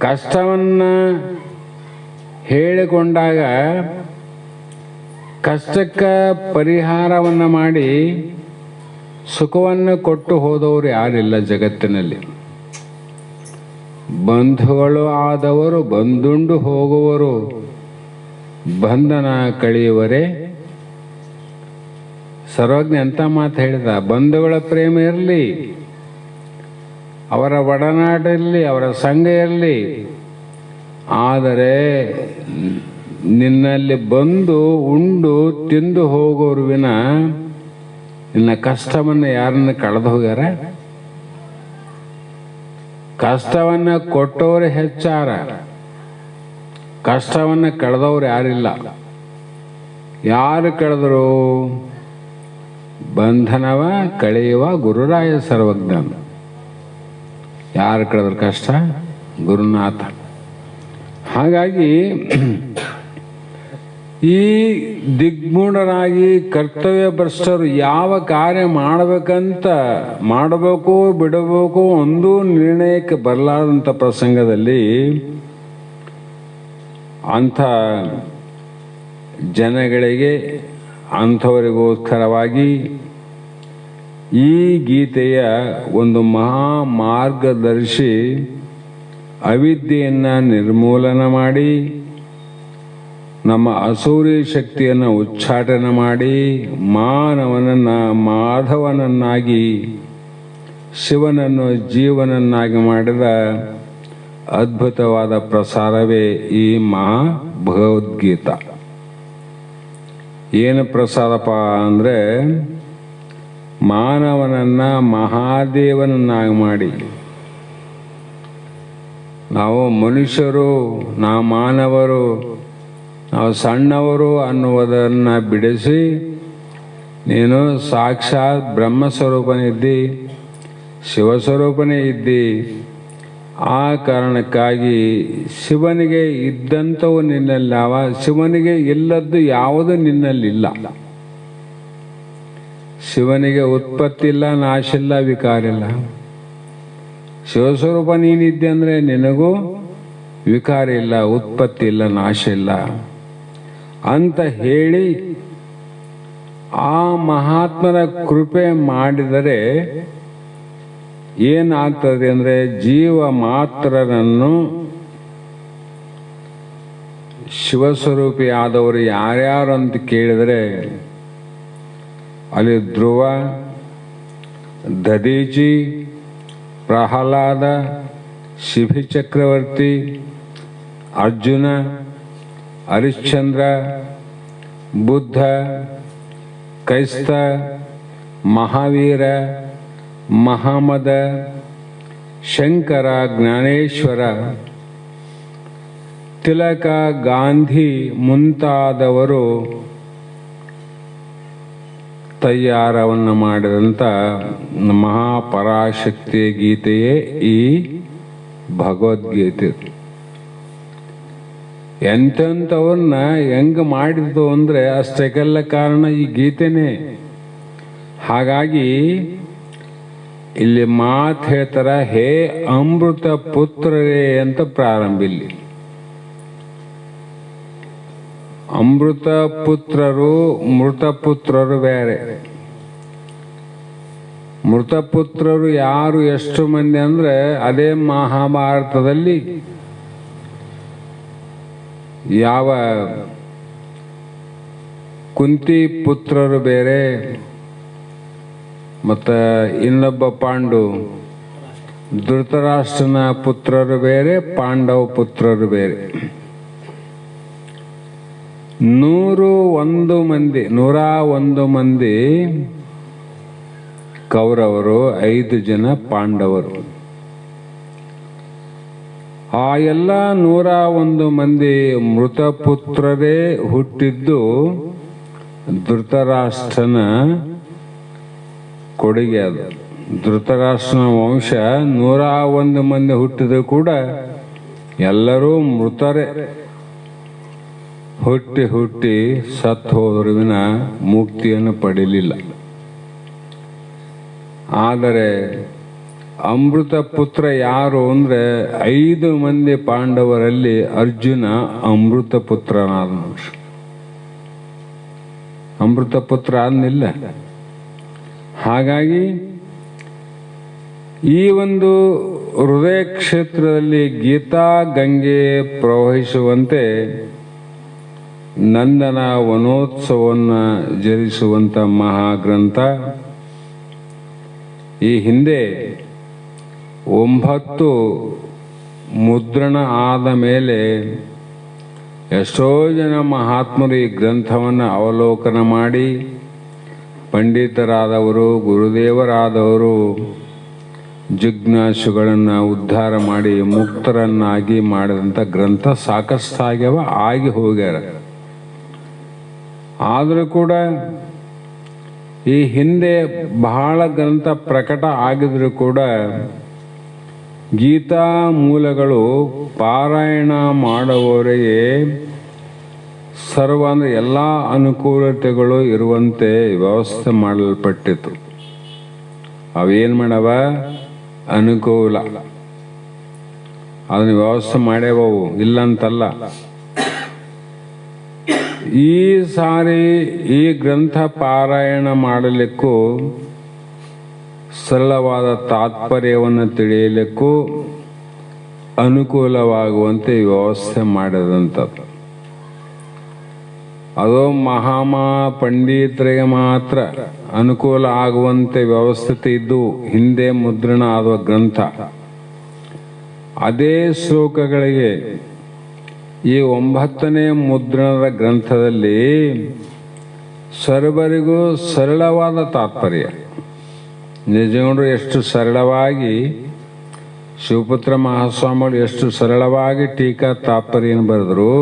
ಕಷ್ಟವನ್ನು ಹೇಳಿಕೊಂಡಾಗ ಕಷ್ಟಕ್ಕೆ ಪರಿಹಾರವನ್ನು ಮಾಡಿ ಸುಖವನ್ನು ಕೊಟ್ಟು ಹೋದವರು ಯಾರಿಲ್ಲ ಜಗತ್ತಿನಲ್ಲಿ. ಬಂಧುಗಳು ಆದವರು ಬಂದುಂಡು ಹೋಗುವರು, ಬಂಧನ ಕಳೆಯುವರೇ. ಸರ್ವಜ್ಞ ಅಂತ ಮಾತು ಹೇಳಿದ, ಬಂಧುಗಳ ಪ್ರೇಮ ಇರಲಿ, ಅವರ ಒಡನಾಟ ಇರಲಿ, ಅವರ ಸಂಘ ಇರಲಿ, ಆದರೆ ನಿನ್ನಲ್ಲಿ ಬಂದು ಉಂಡು ತಿಂದು ಹೋಗೋರು ವಿನ ನಿನ್ನ ಕಷ್ಟವನ್ನು ಯಾರನ್ನ ಕಳೆದು ಹೋಗ್ಯಾರ? ಕಷ್ಟವನ್ನು ಕೊಟ್ಟವರು ಹೆಚ್ಚಾರ, ಕಷ್ಟವನ್ನು ಕಳೆದವ್ರು ಯಾರಿಲ್ಲ. ಯಾರು ಕಳೆದರು? ಬಂಧನವ ಕಳೆಯುವ ಗುರುರಾಯ ಸರ್ವಜ್ಞ. ಯಾರು ಕಳೆದ್ರು ಕಷ್ಟ? ಗುರುನಾಥ. ಹಾಗಾಗಿ ಈ ದಿಗ್ಮೂಢರಾಗಿ ಕರ್ತವ್ಯ ಭ್ರಷ್ಟರು ಯಾವ ಕಾರ್ಯ ಮಾಡಬೇಕು ಬಿಡಬೇಕು ಒಂದು ನಿರ್ಣಯಕ್ಕೆ ಬರಲಾದಂಥ ಪ್ರಸಂಗದಲ್ಲಿ ಅಂಥ ಜನಗಳಿಗೆ, ಅಂಥವರಿಗೋಸ್ಕರವಾಗಿ ಈ ಗೀತೆಯ ಒಂದು ಮಹಾ ಮಾರ್ಗದರ್ಶಿ ಅವಿದ್ಯೆಯನ್ನು ನಿರ್ಮೂಲನ ಮಾಡಿ ನಮ್ಮ ಅಸೂರಿ ಶಕ್ತಿಯನ್ನು ಉಚ್ಚಾಟನೆ ಮಾಡಿ ಮಾಧವನನ್ನಾಗಿ ಶಿವನನ್ನು ಜೀವನನ್ನಾಗಿ ಮಾಡಿದ ಅದ್ಭುತವಾದ ಪ್ರಸಾರವೇ ಈ ಮಹಾ ಭಗವದ್ಗೀತಾ. ಏನು ಪ್ರಸಾದಪ್ಪ ಅಂದರೆ ಮಾನವನನ್ನ ಮಹಾದೇವನನ್ನಾಗಿ ಮಾಡಿ, ನಾವು ಮನುಷ್ಯರು, ನಾವು ಮಾನವರು, ನಾವು ಸಣ್ಣವರು ಅನ್ನುವುದನ್ನು ಬಿಡಿಸಿ ನೀನು ಸಾಕ್ಷಾತ್ ಬ್ರಹ್ಮಸ್ವರೂಪನೇ ಇದ್ದಿ, ಶಿವಸ್ವರೂಪನೇ ಇದ್ದಿ. ಆ ಕಾರಣಕ್ಕಾಗಿ ಶಿವನಿಗೆ ಇದ್ದಂಥವು ನಿನ್ನಲ್ಲಿವ, ಶಿವನಿಗೆ ಇಲ್ಲದ್ದು ಯಾವುದು ನಿನ್ನಲ್ಲಿಲ್ಲ. ಶಿವನಿಗೆ ಉತ್ಪತ್ತಿ ಇಲ್ಲ, ನಾಶ ಇಲ್ಲ, ವಿಕಾರ ಇಲ್ಲ. ಶಿವಸ್ವರೂಪ ನೀನಿದ್ದೆ ಅಂದರೆ ನಿನಗೂ ವಿಕಾರ ಇಲ್ಲ, ಉತ್ಪತ್ತಿ ಇಲ್ಲ, ನಾಶ ಇಲ್ಲ ಅಂತ ಹೇಳಿ ಆ ಮಹಾತ್ಮರ ಕೃಪೆ ಮಾಡಿದರೆ ಏನಾಗ್ತದೆ ಅಂದರೆ ಜೀವ ಮಾತ್ರನನ್ನು ಶಿವಸ್ವರೂಪಿ ಆದವರು ಯಾರ್ಯಾರು ಅಂತ ಕೇಳಿದರೆ ಅಲ್ಲಿ ಧ್ರುವ, ದದೀಚಿ, ಪ್ರಹ್ಲಾದ, ಶಿಬಿ ಚಕ್ರವರ್ತಿ, ಅರ್ಜುನ, ಹರಿಶ್ಚಂದ್ರ, ಬುದ್ಧ, ಕ್ರೈಸ್ತ, ಮಹಾವೀರ, ಮಹಮ್ಮದ, ಶಂಕರ, ಜ್ಞಾನೇಶ್ವರ, ತಿಲಕ, ಗಾಂಧಿ ಮುಂತಾದವರು ತಯಾರವನ್ನು ಮಾಡಿದಂಥ ಮಹಾಪರಾಶಕ್ತಿಯ ಗೀತೆಯೇ ಈ ಭಗವದ್ಗೀತೆ. ಎಂತೆಂಥವನ್ನ ಹೆಂಗೆ ಮಾಡಿದ್ದು ಅಂದರೆ ಅಷ್ಟಕ್ಕೆಲ್ಲ ಕಾರಣ ಈ ಗೀತೆನೇ. ಹಾಗಾಗಿ ಇಲ್ಲಿ ಮಾತು ಹೇಳ್ತಾರ, ಹೇ ಅಮೃತ ಪುತ್ರರೇ ಅಂತ ಪ್ರಾರಂಭ. ಇಲ್ಲಿ ಅಮೃತ ಪುತ್ರರು, ಮೃತಪುತ್ರರು ಬೇರೆ. ಮೃತಪುತ್ರರು ಯಾರು, ಎಷ್ಟು ಮಂದಿ ಅಂದರೆ ಅದೇ ಮಹಾಭಾರತದಲ್ಲಿ ಯಾವ ಕುಂತಿ ಪುತ್ರರು ಬೇರೆ, ಮತ್ತು ಇನ್ನೊಬ್ಬ ಪಾಂಡು ಧೃತರಾಷ್ಟ್ರನ ಪುತ್ರರು ಬೇರೆ, ಪಾಂಡವ ಪುತ್ರರು ಬೇರೆ. 101 ಮಂದಿ ಕೌರವರು, 5 ಜನ ಪಾಂಡವರು. ಆ ಎಲ್ಲ 101 ಮಂದಿ ಮೃತಪುತ್ರರೇ ಹುಟ್ಟಿದ್ದು ಧೃತರಾಷ್ಟ್ರನ ಕೊಡುಗೆ. ಅದು ಧೃತರಾಷ್ಟ್ರನ ವಂಶ 101 ಮಂದಿ ಹುಟ್ಟಿದ್ರು ಕೂಡ ಎಲ್ಲರೂ ಮೃತರೇ. ಹುಟ್ಟಿ ಹುಟ್ಟಿ ಸತ್ತು ಹೋದ್ರು ವಿನ ಮುಕ್ತಿಯನ್ನು ಪಡೀಲಿಲ್ಲ. ಆದರೆ ಅಮೃತ ಪುತ್ರ ಯಾರು ಅಂದರೆ 5 ಮಂದಿ ಪಾಂಡವರಲ್ಲಿ ಅರ್ಜುನ ಅಮೃತ ಪುತ್ರನಾದ. ಅಮೃತ ಪುತ್ರ ಅನ್ನಿಲ್ಲ. ಹಾಗಾಗಿ ಈ ಒಂದು ಹೃದಯ ಕ್ಷೇತ್ರದಲ್ಲಿ ಗೀತಾ ಗಂಗೆ ಪ್ರವಹಿಸುವಂತೆ ನಂದನ ವನೋತ್ಸವವನ್ನು ಜರಿಸುವಂಥ ಮಹಾಗ್ರಂಥ. ಈ ಹಿಂದೆ 9 ಮುದ್ರಣ ಆದ ಮೇಲೆ ಎಷ್ಟೋ ಜನ ಮಹಾತ್ಮರು ಈ ಗ್ರಂಥವನ್ನು ಅವಲೋಕನ ಮಾಡಿ, ಪಂಡಿತರಾದವರು, ಗುರುದೇವರಾದವರು ಜಿಜ್ಞಾಸುಗಳನ್ನು ಉದ್ಧಾರ ಮಾಡಿ ಮುಕ್ತರನ್ನಾಗಿ ಮಾಡಿದಂಥ ಗ್ರಂಥ ಸಾಕಷ್ಟಾಗ್ಯವ, ಆಗಿ ಹೋಗ್ಯಾರ. ಆದರೂ ಕೂಡ ಈ ಹಿಂದೆ ಬಹಳ ಗ್ರಂಥ ಪ್ರಕಟ ಆಗಿದ್ರು ಕೂಡ ಗೀತಾ ಮೂಲಗಳು ಪಾರಾಯಣ ಮಾಡುವವರಿಗೆ ಸರ್ವ ಅಂದರೆ ಎಲ್ಲ ಅನುಕೂಲತೆಗಳು ಇರುವಂತೆ ವ್ಯವಸ್ಥೆ ಮಾಡಲ್ಪಟ್ಟಿತ್ತು. ಅವೇನು ಮಾಡವ? ಅನುಕೂಲ. ಅದನ್ನು ವ್ಯವಸ್ಥೆ ಮಾಡ್ಯಾವವು, ಇಲ್ಲಂತಲ್ಲ. ಈ ಸಾರಿ ಈ ಗ್ರಂಥ ಪಾರಾಯಣ ಮಾಡಲಿಕ್ಕೂ ಸರಳವಾದ ತಾತ್ಪರ್ಯವನ್ನು ತಿಳಿಯಲಿಕ್ಕೂ ಅನುಕೂಲವಾಗುವಂತೆ ವ್ಯವಸ್ಥೆ ಮಾಡಿದಂಥದ್ದು. ಅದು ಪಂಡಿತರಿಗೆ ಮಾತ್ರ ಅನುಕೂಲ ಆಗುವಂತೆ ವ್ಯವಸ್ಥಿತ ಇದ್ದು ಹಿಂದೆ ಮುದ್ರಣ ಆಗುವ ಗ್ರಂಥ. ಅದೇ ಶ್ಲೋಕಗಳಿಗೆ ಈ 9ನೇ ಮುದ್ರಣದ ಗ್ರಂಥದಲ್ಲಿ ಸರ್ವರಿಗೂ ಸರಳವಾದ ತಾತ್ಪರ್ಯ, ನಿಜಗೌಡರು ಎಷ್ಟು ಸರಳವಾಗಿ, ಶಿವಪುತ್ರ ಮಹಾಸ್ವಾಮಿಗಳು ಎಷ್ಟು ಸರಳವಾಗಿ ಟೀಕಾ ತಾತ್ಪರ್ಯನ ಬರೆದರು,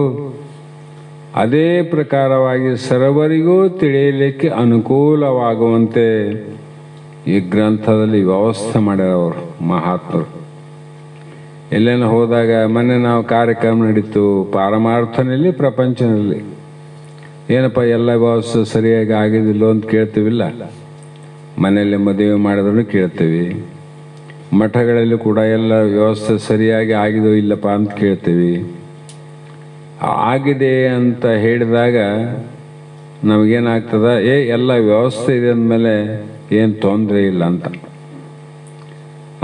ಅದೇ ಪ್ರಕಾರವಾಗಿ ಸರ್ವರಿಗೂ ತಿಳಿಯಲಿಕ್ಕೆ ಅನುಕೂಲವಾಗುವಂತೆ ಈ ಗ್ರಂಥದಲ್ಲಿ ವ್ಯವಸ್ಥೆ ಮಾಡ್ಯಾರವರು ಮಹಾತ್ಮರು. ಎಲ್ಲೇನ ಹೋದಾಗ, ಮೊನ್ನೆ ನಾವು ಕಾರ್ಯಕ್ರಮ ನಡೀತು ಪಾರಮಾರ್ಥನಲ್ಲಿ ಪ್ರಪಂಚದಲ್ಲಿ, ಏನಪ್ಪ ಎಲ್ಲ ವ್ಯವಸ್ಥೆ ಸರಿಯಾಗಿ ಆಗಿದಿಲ್ಲೋ ಅಂತ ಕೇಳ್ತೀವಿಲ್ಲ. ಮನೆಯಲ್ಲಿ ಮದುವೆ ಮಾಡಿದ್ರು ಕೇಳ್ತೀವಿ, ಮಠಗಳಲ್ಲಿ ಕೂಡ ಎಲ್ಲ ವ್ಯವಸ್ಥೆ ಸರಿಯಾಗಿ ಆಗಿದೋ ಇಲ್ಲಪ್ಪ ಅಂತ ಕೇಳ್ತೀವಿ. ಆಗಿದೆ ಅಂತ ಹೇಳಿದಾಗ ನಮಗೇನಾಗ್ತದ, ಎಲ್ಲ ವ್ಯವಸ್ಥೆ ಇದೆ ಅಂದಮೇಲೆ ಏನು ತೊಂದರೆ ಇಲ್ಲ ಅಂತ.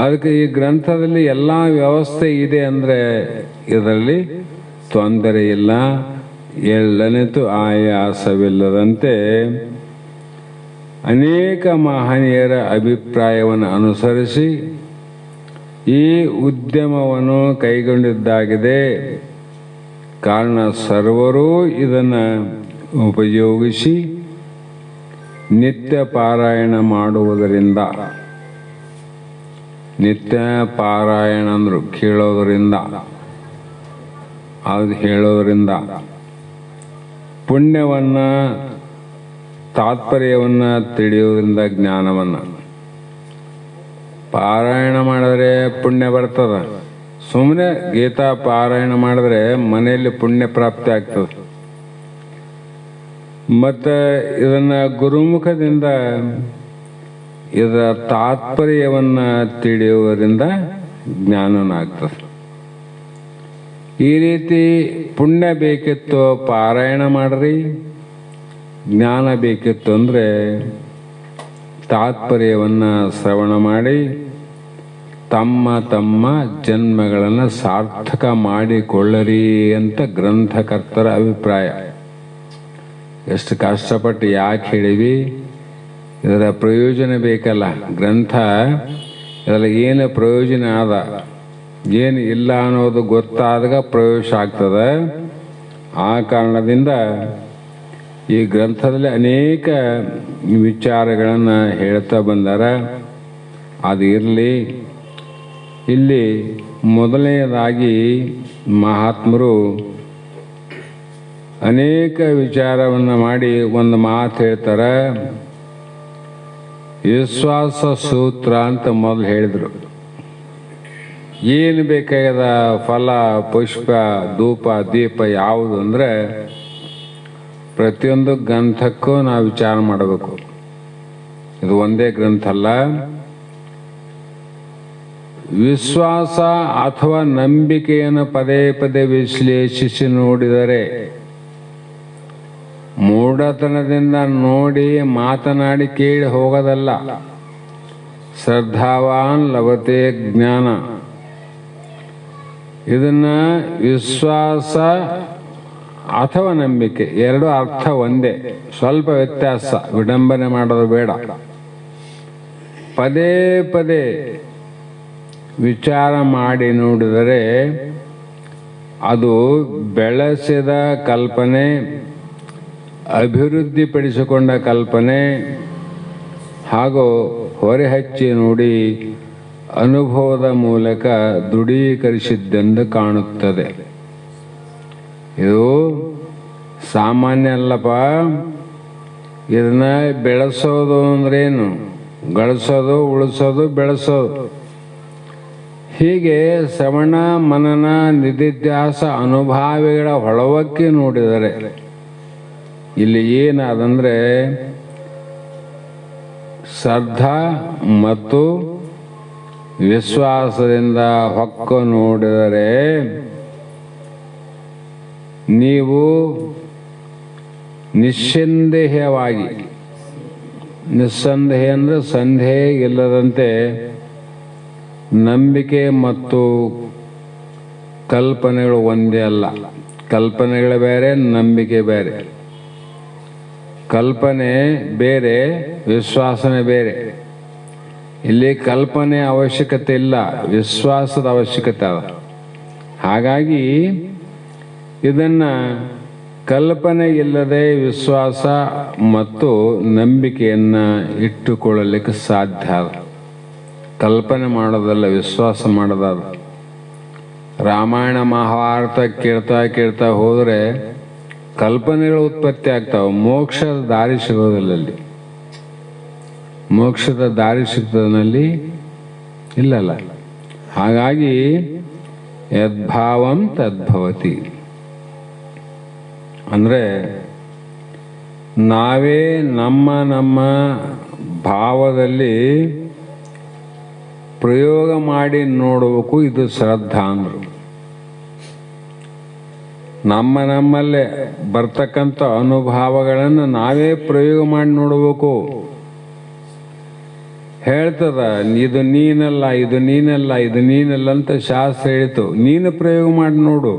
ಅದಕ್ಕೆ ಈ ಗ್ರಂಥದಲ್ಲಿ ಎಲ್ಲ ವ್ಯವಸ್ಥೆ ಇದೆ ಅಂದರೆ ಇದರಲ್ಲಿ ತೊಂದರೆ ಇಲ್ಲ, ಎಳ್ಳನಿತು ಆಯಾಸವಿಲ್ಲದಂತೆ ಅನೇಕ ಮಹನೀಯರ ಅಭಿಪ್ರಾಯವನ್ನು ಅನುಸರಿಸಿ ಈ ಉದ್ಯಮವನ್ನು ಕೈಗೊಂಡಿದ್ದಾಗಿದೆ. ಕಾರಣ ಸರ್ವರೂ ಇದನ್ನು ಉಪಯೋಗಿಸಿ ನಿತ್ಯ ಪಾರಾಯಣ ಮಾಡುವುದರಿಂದ, ನಿತ್ಯ ಪಾರಾಯಣ ಅಂದರು ಕೇಳೋದರಿಂದ, ಅದು ಹೇಳೋದರಿಂದ ಪುಣ್ಯವನ್ನು, ತಾತ್ಪರ್ಯವನ್ನು ತಿಳಿಯೋದ್ರಿಂದ, ಜ್ಞಾನವನ್ನು. ಪಾರಾಯಣ ಮಾಡಿದ್ರೆ ಪುಣ್ಯ ಬರ್ತದ. ಸುಮ್ಮನೆ ಗೀತಾ ಪಾರಾಯಣ ಮಾಡಿದ್ರೆ ಮನೆಯಲ್ಲಿ ಪುಣ್ಯ ಪ್ರಾಪ್ತಿ ಆಗ್ತದೆ. ಮತ್ತು ಇದನ್ನು ಗುರುಮುಖದಿಂದ ಇದರ ತಾತ್ಪರ್ಯವನ್ನು ತಿಳಿಯುವುದರಿಂದ ಜ್ಞಾನನಾಗ್ತದೆ. ಈ ರೀತಿ ಪುಣ್ಯ ಬೇಕಿತ್ತು ಪಾರಾಯಣ ಮಾಡ್ರಿ, ಜ್ಞಾನ ಬೇಕಿತ್ತು ಅಂದರೆ ತಾತ್ಪರ್ಯವನ್ನು ಶ್ರವಣ ಮಾಡಿ ತಮ್ಮ ತಮ್ಮ ಜನ್ಮಗಳನ್ನು ಸಾರ್ಥಕ ಮಾಡಿಕೊಳ್ಳರಿ ಅಂತ ಗ್ರಂಥಕರ್ತರ ಅಭಿಪ್ರಾಯ. ಎಷ್ಟು ಕಷ್ಟಪಟ್ಟು ಯಾಕೆ ಹೇಳಿವಿ, ಇದರ ಪ್ರಯೋಜನ ಬೇಕಲ್ಲ. ಗ್ರಂಥ ಇದರಲ್ಲಿ ಏನು ಪ್ರಯೋಜನ ಆದ, ಏನು ಇಲ್ಲ ಅನ್ನೋದು ಗೊತ್ತಾದಾಗ ಪ್ರವೇಶ ಆಗ್ತದೆ. ಆ ಕಾರಣದಿಂದ ಈ ಗ್ರಂಥದಲ್ಲಿ ಅನೇಕ ವಿಚಾರಗಳನ್ನು ಹೇಳ್ತಾ ಬಂದಾರ. ಅದು ಇರಲಿ. ಇಲ್ಲಿ ಮೊದಲನೆಯದಾಗಿ ಮಹಾತ್ಮರು ಅನೇಕ ವಿಚಾರವನ್ನು ಮಾಡಿ ಒಂದು ಮಾತು ಹೇಳ್ತಾರೆ. ವಿಶ್ವಾಸ ಸೂತ್ರ ಅಂತ ಮೊದಲು ಹೇಳಿದರು. ಏನು ಬೇಕಾಗದ ಫಲ, ಪುಷ್ಪ, ಧೂಪ, ದೀಪ ಯಾವುದು ಅಂದರೆ ಪ್ರತಿಯೊಂದು ಗ್ರಂಥಕ್ಕೂ ನಾವು ವಿಚಾರ ಮಾಡಬೇಕು. ಇದು ಒಂದೇ ಗ್ರಂಥ ಅಲ್ಲ. ವಿಶ್ವಾಸ ಅಥವಾ ನಂಬಿಕೆಯನ್ನು ಪದೇ ಪದೇ ವಿಶ್ಲೇಷಿಸಿ ನೋಡಿದರೆ, ಮೂಢತನದಿಂದ ನೋಡಿ ಮಾತನಾಡಿ ಕೇಳಿ ಹೋಗೋದಲ್ಲ. ಶ್ರದ್ಧಾವಾನ್ ಲಭತೆ ಜ್ಞಾನ. ಇದನ್ನ ವಿಶ್ವಾಸ ಅಥವಾ ನಂಬಿಕೆ ಎರಡು ಅರ್ಥ ಒಂದೇ, ಸ್ವಲ್ಪ ವ್ಯತ್ಯಾಸ, ವಿಡಂಬನೆ ಮಾಡೋದು ಬೇಡ. ಪದೇ ಪದೇ ವಿಚಾರ ಮಾಡಿ ನೋಡಿದರೆ ಅದು ಬೆಳೆಸಿದ ಕಲ್ಪನೆ, ಅಭಿವೃದ್ಧಿಪಡಿಸಿಕೊಂಡ ಕಲ್ಪನೆ ಹಾಗೂ ಹೊರಹಚ್ಚಿ ನೋಡಿ ಅನುಭವದ ಮೂಲಕ ದೃಢೀಕರಿಸಿದ್ದೆಂದು ಕಾಣುತ್ತದೆ. ಇದು ಸಾಮಾನ್ಯ ಅಲ್ಲಪ್ಪ. ಇದನ್ನ ಬೆಳೆಸೋದು ಅಂದ್ರೇನು? ಗಳಿಸೋದು, ಉಳಿಸೋದು, ಬೆಳೆಸೋದು. ಹೀಗೆ ಶ್ರವಣ ಮನನ ನಿಧಿಧ್ಯಾಸ ಅನುಭಾವಿಗಳ ಹೊಳವಕ್ಕೆ ನೋಡಿದರೆ ಇಲ್ಲಿ ಏನಾದಂದ್ರೆ ಶ್ರದ್ಧಾ ಮತ್ತು ವಿಶ್ವಾಸದಿಂದ ಹೊಕ್ಕು ನೋಡಿದರೆ ನೀವು ನಿಸ್ಸಂದೇಹವಾಗಿ, ನಿಸ್ಸಂದೇಹ ಅಂದರೆ ಸಂದೇಹ ಇಲ್ಲದಂತೆ ನಂಬಿಕೆ ಮತ್ತು ಕಲ್ಪನೆಗಳು ಒಂದೇ ಅಲ್ಲ. ಕಲ್ಪನೆಗಳು ಬೇರೆ, ನಂಬಿಕೆ ಬೇರೆ. ಕಲ್ಪನೆ ಬೇರೆ, ವಿಶ್ವಾಸನೆ ಬೇರೆ. ಇಲ್ಲಿ ಕಲ್ಪನೆ ಅವಶ್ಯಕತೆ ಇಲ್ಲ, ವಿಶ್ವಾಸದ ಅವಶ್ಯಕತೆ ಅದ. ಹಾಗಾಗಿ ಇದನ್ನು ಕಲ್ಪನೆ ಇಲ್ಲದೆ ವಿಶ್ವಾಸ ಮತ್ತು ನಂಬಿಕೆಯನ್ನು ಇಟ್ಟುಕೊಳ್ಳಲಿಕ್ಕೆ ಸಾಧ್ಯ. ಕಲ್ಪನೆ ಮಾಡೋದಲ್ಲ, ವಿಶ್ವಾಸ ಮಾಡೋದಾದ. ರಾಮಾಯಣ ಮಹಾಭಾರತ ಕೇಳ್ತಾ ಕೇಳ್ತಾ ಹೋದರೆ ಕಲ್ಪನೆಗಳು ಉತ್ಪತ್ತಿ ಆಗ್ತಾವೆ. ಮೋಕ್ಷದ ದಾರಿ ಸಿಗೋದಿಲ್ಲ ಅಲ್ಲಿ. ಮೋಕ್ಷದ ದಾರಿ ಸಿಗ್ತದಲ್ಲಿ ಇಲ್ಲಲ್ಲ. ಹಾಗಾಗಿ ಯದ್ಭಾವಂ ತದ್ಭವತಿ ಅಂದರೆ ನಾವೇ ನಮ್ಮ ನಮ್ಮ ಭಾವದಲ್ಲಿ ಪ್ರಯೋಗ ಮಾಡಿ ನೋಡಬೇಕು. ಇದು ಶ್ರದ್ಧಾ ಅಂದರು. ನಮ್ಮಲ್ಲೇ ಬರ್ತಕ್ಕಂಥ ಅನುಭವಗಳನ್ನು ನಾವೇ ಪ್ರಯೋಗ ಮಾಡಿ ನೋಡಬೇಕು. ಹೇಳ್ತದ ಇದು ನೀನಲ್ಲ, ಇದು ನೀನಲ್ಲ, ಇದು ನೀನಲ್ಲ ಅಂತ ಶಾಸ್ತ್ರ ಹೇಳಿತು. ನೀನು ಪ್ರಯೋಗ ಮಾಡಿ ನೋಡು.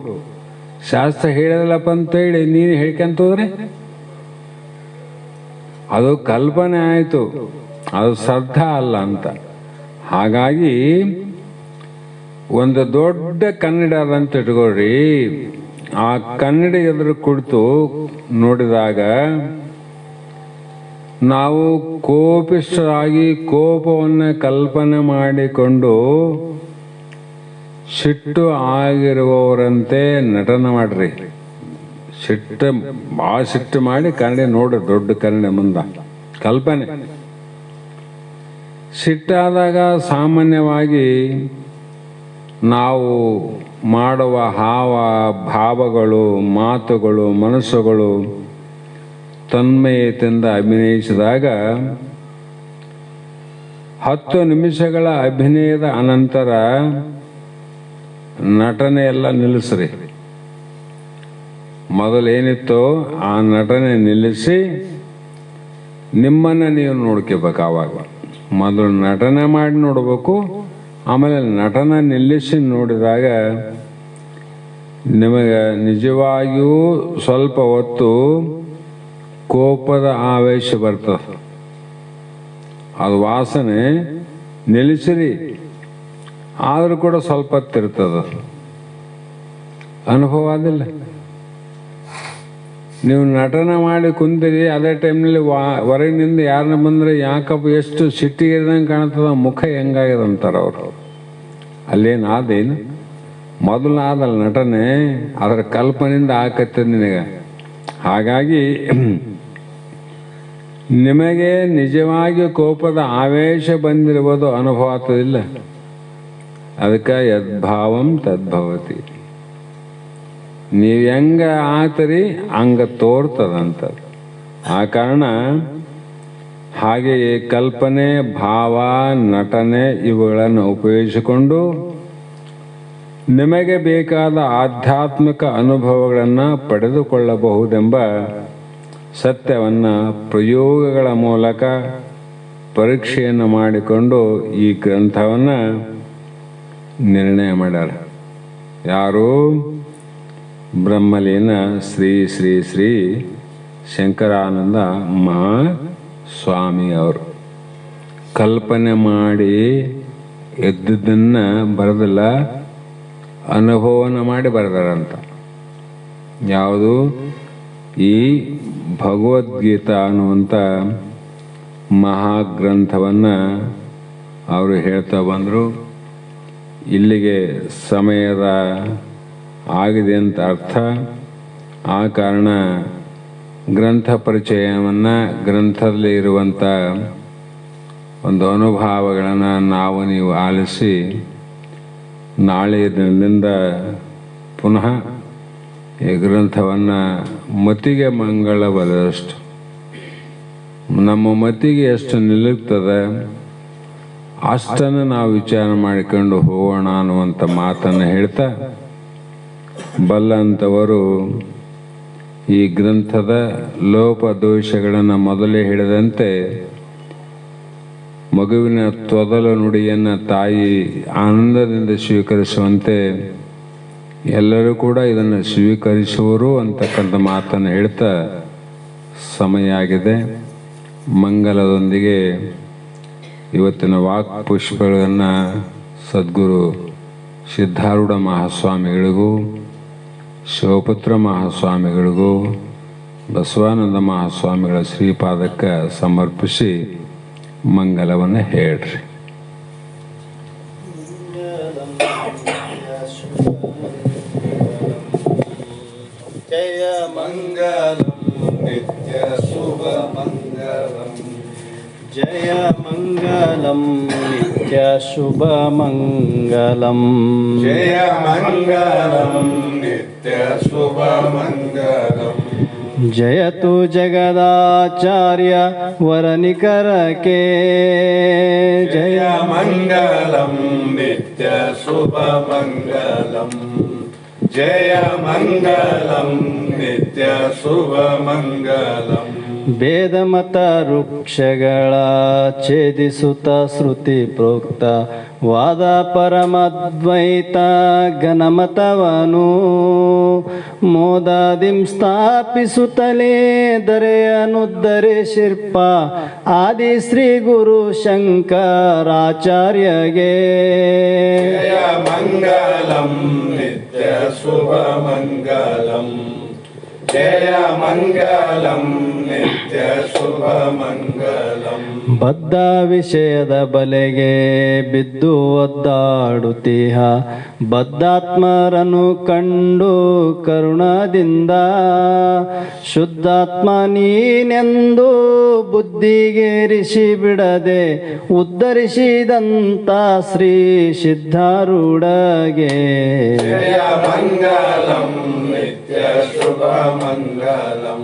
ಶಾಸ್ತ್ರ ಹೇಳಿದಲ್ಲಪ್ಪ ಅಂತ ಹೇಳಿ ನೀನು ಹೇಳ್ಕೊಂತ ಹೋದ್ರೆ ಅದು ಕಲ್ಪನೆ ಆಯಿತು, ಅದು ಶ್ರದ್ಧಾ ಅಲ್ಲ ಅಂತ. ಹಾಗಾಗಿ ಒಂದು ದೊಡ್ಡ ಕನ್ನಡ ಅಂತ ಇಟ್ಕೊಳ್ರಿ. ಆ ಕನ್ನಡ ಎದುರು ಕುಳಿತು ನೋಡಿದಾಗ ನಾವು ಕೋಪಿಷ್ಠರಾಗಿ ಕೋಪವನ್ನು ಕಲ್ಪನೆ ಮಾಡಿಕೊಂಡು ಸಿಟ್ಟು ಆಗಿರುವವರಂತೆ ನಟನೆ ಮಾಡ್ರಿ. ಭಾಳ ಸಿಟ್ಟು ಮಾಡಿ ಕನ್ನಡ ನೋಡ್ರಿ. ದೊಡ್ಡ ಕನ್ನಡ ಮುಂದ ಕಲ್ಪನೆ. ಸಿಟ್ಟಾದಾಗ ಸಾಮಾನ್ಯವಾಗಿ ನಾವು ಮಾಡುವ ಹಾವ ಭಾವಗಳು, ಮಾತುಗಳು, ಮನಸ್ಸುಗಳು ತನ್ಮಯತೆಯಿಂದ ಅಭಿನಯಿಸಿದಾಗ 10 ನಿಮಿಷಗಳ ಅಭಿನಯದ ಅನಂತರ ನಟನೆ ಎಲ್ಲ ನಿಲ್ಲಿಸ್ರಿ. ಮೊದಲೇನಿತ್ತೋ ಆ ನಟನೆ ನಿಲ್ಲಿಸಿ ನಿಮ್ಮನ್ನು ನೀವು ನೋಡ್ಕೋಬೇಕು. ಆವಾಗ ಮೊದಲು ನಟನೆ ಮಾಡಿ ನೋಡಬೇಕು. ಆಮೇಲೆ ನಟನ ನಿಲ್ಲಿಸಿ ನೋಡಿದಾಗ ನಿಮಗೆ ನಿಜವಾಗಿಯೂ ಸ್ವಲ್ಪ ಹೊತ್ತು ಕೋಪದ ಆವೇಶ ಬರ್ತದೆ. ಅದು ವಾಸನೆ ನಿಲ್ಲಿಸಿರಿ, ಆದರೂ ಕೂಡ ಸ್ವಲ್ಪ ಹೊತ್ತಿರ್ತದ. ಅನುಭವ ಆದಿಲ್ಲ? ನೀವು ನಟನ ಮಾಡಿ ಕುಂತಿರಿ, ಅದೇ ಟೈಮ್ನಲ್ಲಿ ಹೊರಗಿನಿಂದ ಯಾರನ್ನ ಬಂದರೆ ಯಾಕಪ್ಪ ಎಷ್ಟು ಸಿಟ್ಟಿಗಿರಿದಂಗೆ ಕಾಣ್ತದ, ಮುಖ ಹೆಂಗಾಗ್ಯದ ಅಂತಾರೆ ಅವರು. ಅಲ್ಲೇನಾದೇನು ಮೊದಲು ಆದಲ್ಲ ನಟನೆ, ಅದರ ಕಲ್ಪನೆಯಿಂದ ಆಕತ್ತದ ನಿನಗೆ. ಹಾಗಾಗಿ ನಿಮಗೆ ನಿಜವಾಗಿ ಕೋಪದ ಆವೇಶ ಬಂದಿರುವುದು ಅನುಭವ ಆಗ್ತದಿಲ್ಲ. ಅದಕ್ಕೆ ಯದ್ಭಾವಂ ತದ್ಭವತಿ. ನೀವು ಹೆಂಗ ಆತರಿ ಹಂಗ ತೋರ್ತದಂತ. ಆ ಕಾರಣ ಹಾಗೆಯೇ ಕಲ್ಪನೆ, ಭಾವ, ನಟನೆ ಇವುಗಳನ್ನು ಉಪಯೋಗಿಸಿಕೊಂಡು ನಿಮಗೆ ಬೇಕಾದ ಆಧ್ಯಾತ್ಮಿಕ ಅನುಭವಗಳನ್ನು ಪಡೆದುಕೊಳ್ಳಬಹುದೆಂಬ ಸತ್ಯವನ್ನು ಪ್ರಯೋಗಗಳ ಮೂಲಕ ಪರೀಕ್ಷೆಯನ್ನು ಮಾಡಿಕೊಂಡು ಈ ಗ್ರಂಥವನ್ನು ನಿರ್ಣಯ ಮಾಡ್ಯಾರ. ಯಾರು? ಬ್ರಹ್ಮಲೀನ ಶ್ರೀ ಶ್ರೀ ಶ್ರೀ ಶಂಕರಾನಂದ ಮಹಾಸ್ವಾಮಿ ಅವರು ಕಲ್ಪನೆ ಮಾಡಿ ಎದ್ದುದನ್ನು ಬರೆದಿಲ್ಲ, ಅನುಭವನ ಮಾಡಿ ಬರೆದಾರಂತ. ಯಾವುದು? ಈ ಭಗವದ್ಗೀತಾ ಅನ್ನುವಂಥ ಮಹಾಗ್ರಂಥವನ್ನು ಅವರು ಹೇಳ್ತಾ ಬಂದರು. ಇಲ್ಲಿಗೆ ಸಮಯದ ಆಗಿದೆ ಅಂತ ಅರ್ಥ. ಆ ಕಾರಣ ಗ್ರಂಥ ಪರಿಚಯವನ್ನು, ಗ್ರಂಥದಲ್ಲಿ ಇರುವಂಥ ಒಂದು ಅನುಭವಗಳನ್ನು ನಾವು ನೀವು ಆಲಿಸಿ ನಾಳೆ ದಿನದಿಂದ ಪುನಃ ಈ ಗ್ರಂಥವನ್ನು ಮತಿಗೆ ಮಂಗಳವಾದಷ್ಟು, ನಮ್ಮ ಮತಿಗೆ ಎಷ್ಟು ನಿಲ್ಲುತ್ತದೆ ಅಷ್ಟನ್ನು ನಾವು ವಿಚಾರ ಮಾಡಿಕೊಂಡು ಹೋಗೋಣ ಅನ್ನುವಂಥ ಮಾತನ್ನು ಹೇಳ್ತಾ, ಬಲ್ಲಂಥವರು ಈ ಗ್ರಂಥದ ಲೋಪದೋಷಗಳನ್ನು ಮೊದಲೇ ಹೇಳಿದಂತೆ ಮಗುವಿನ ತೊದಲು ನುಡಿಯನ್ನು ತಾಯಿ ಆನಂದದಿಂದ ಸ್ವೀಕರಿಸುವಂತೆ ಎಲ್ಲರೂ ಕೂಡ ಇದನ್ನು ಸ್ವೀಕರಿಸುವರು ಅಂತಕ್ಕಂಥ ಮಾತನ್ನು ಹೇಳ್ತಾ ಸಮಯ ಆಗಿದೆ. ಮಂಗಲದೊಂದಿಗೆ ಇವತ್ತಿನ ವಾಕ್ ಪುಷ್ಪಗಳನ್ನು ಸದ್ಗುರು ಸಿದ್ಧಾರೂಢ ಮಹಾಸ್ವಾಮಿಗಳಿಗೂ, ಶಿವಪುತ್ರ ಮಹಾಸ್ವಾಮಿಗಳಿಗೂ, ಬಸವಾನಂದ ಮಹಾಸ್ವಾಮಿಗಳ ಶ್ರೀಪಾದಕ್ಕೆ ಸಮರ್ಪಿಸಿ ಮಂಗಲವನ್ನು ಹೇಳ್ರಿ. जय मङ्गलं नित्य शुभ मङ्गलं जय मङ्गलं नित्य शुभ मङ्गलं जय मङ्गलं नित्य शुभ मङ्गलं जयतु जगदाचार्य वरनिकरके जय मङ्गलं नित्य शुभ मङ्गलं जय मङ्गलं नित्य शुभ मङ्गलं ವೇದಮತ ವೃಕ್ಷಗಳ ಛೇದಿಸುತ್ತ ಶ್ರುತಿ ಪ್ರೋಕ್ತ ವಾದ ಪರಮದ್ವೈತ ಘನಮತವನು ಮೋದಾದಿಂ ಸ್ಥಾಪಿಸುತ್ತಲೇ ದರೆಯನುದ್ಧರಿಸಿರ್ಪ ಆದಿ ಶ್ರೀ ಗುರು ಶಂಕರಾಚಾರ್ಯಗೆ ಜಯ ಮಂಗಲಂ ನಿತ್ಯ ಶುಭ ಮಂಗಲಂ ಜಯ ಮಂಗಲಂ ನಿತ್ಯ ಶುಭ ಮಂಗಲಂ ಬದ್ಧ ವಿಷಯದ ಬಲೆಗೆ ಬಿದ್ದು ಒದ್ದಾಡುತ್ತೀಹ ಬದ್ಧಾತ್ಮರನ್ನು ಕಂಡು ಕರುಣದಿಂದ ಶುದ್ಧಾತ್ಮ ನೀನೆಂದು ಬುದ್ಧಿಗೇರಿಸಿ ಬಿಡದೆ ಉದ್ಧರಿಸಿದಂತ ಶ್ರೀ ಸಿದ್ಧಾರೂಢಗೆ ಜಯ ಮಂಗಲಂ ನಿತ್ಯ ಶುಭ ಮಂಗಲಂ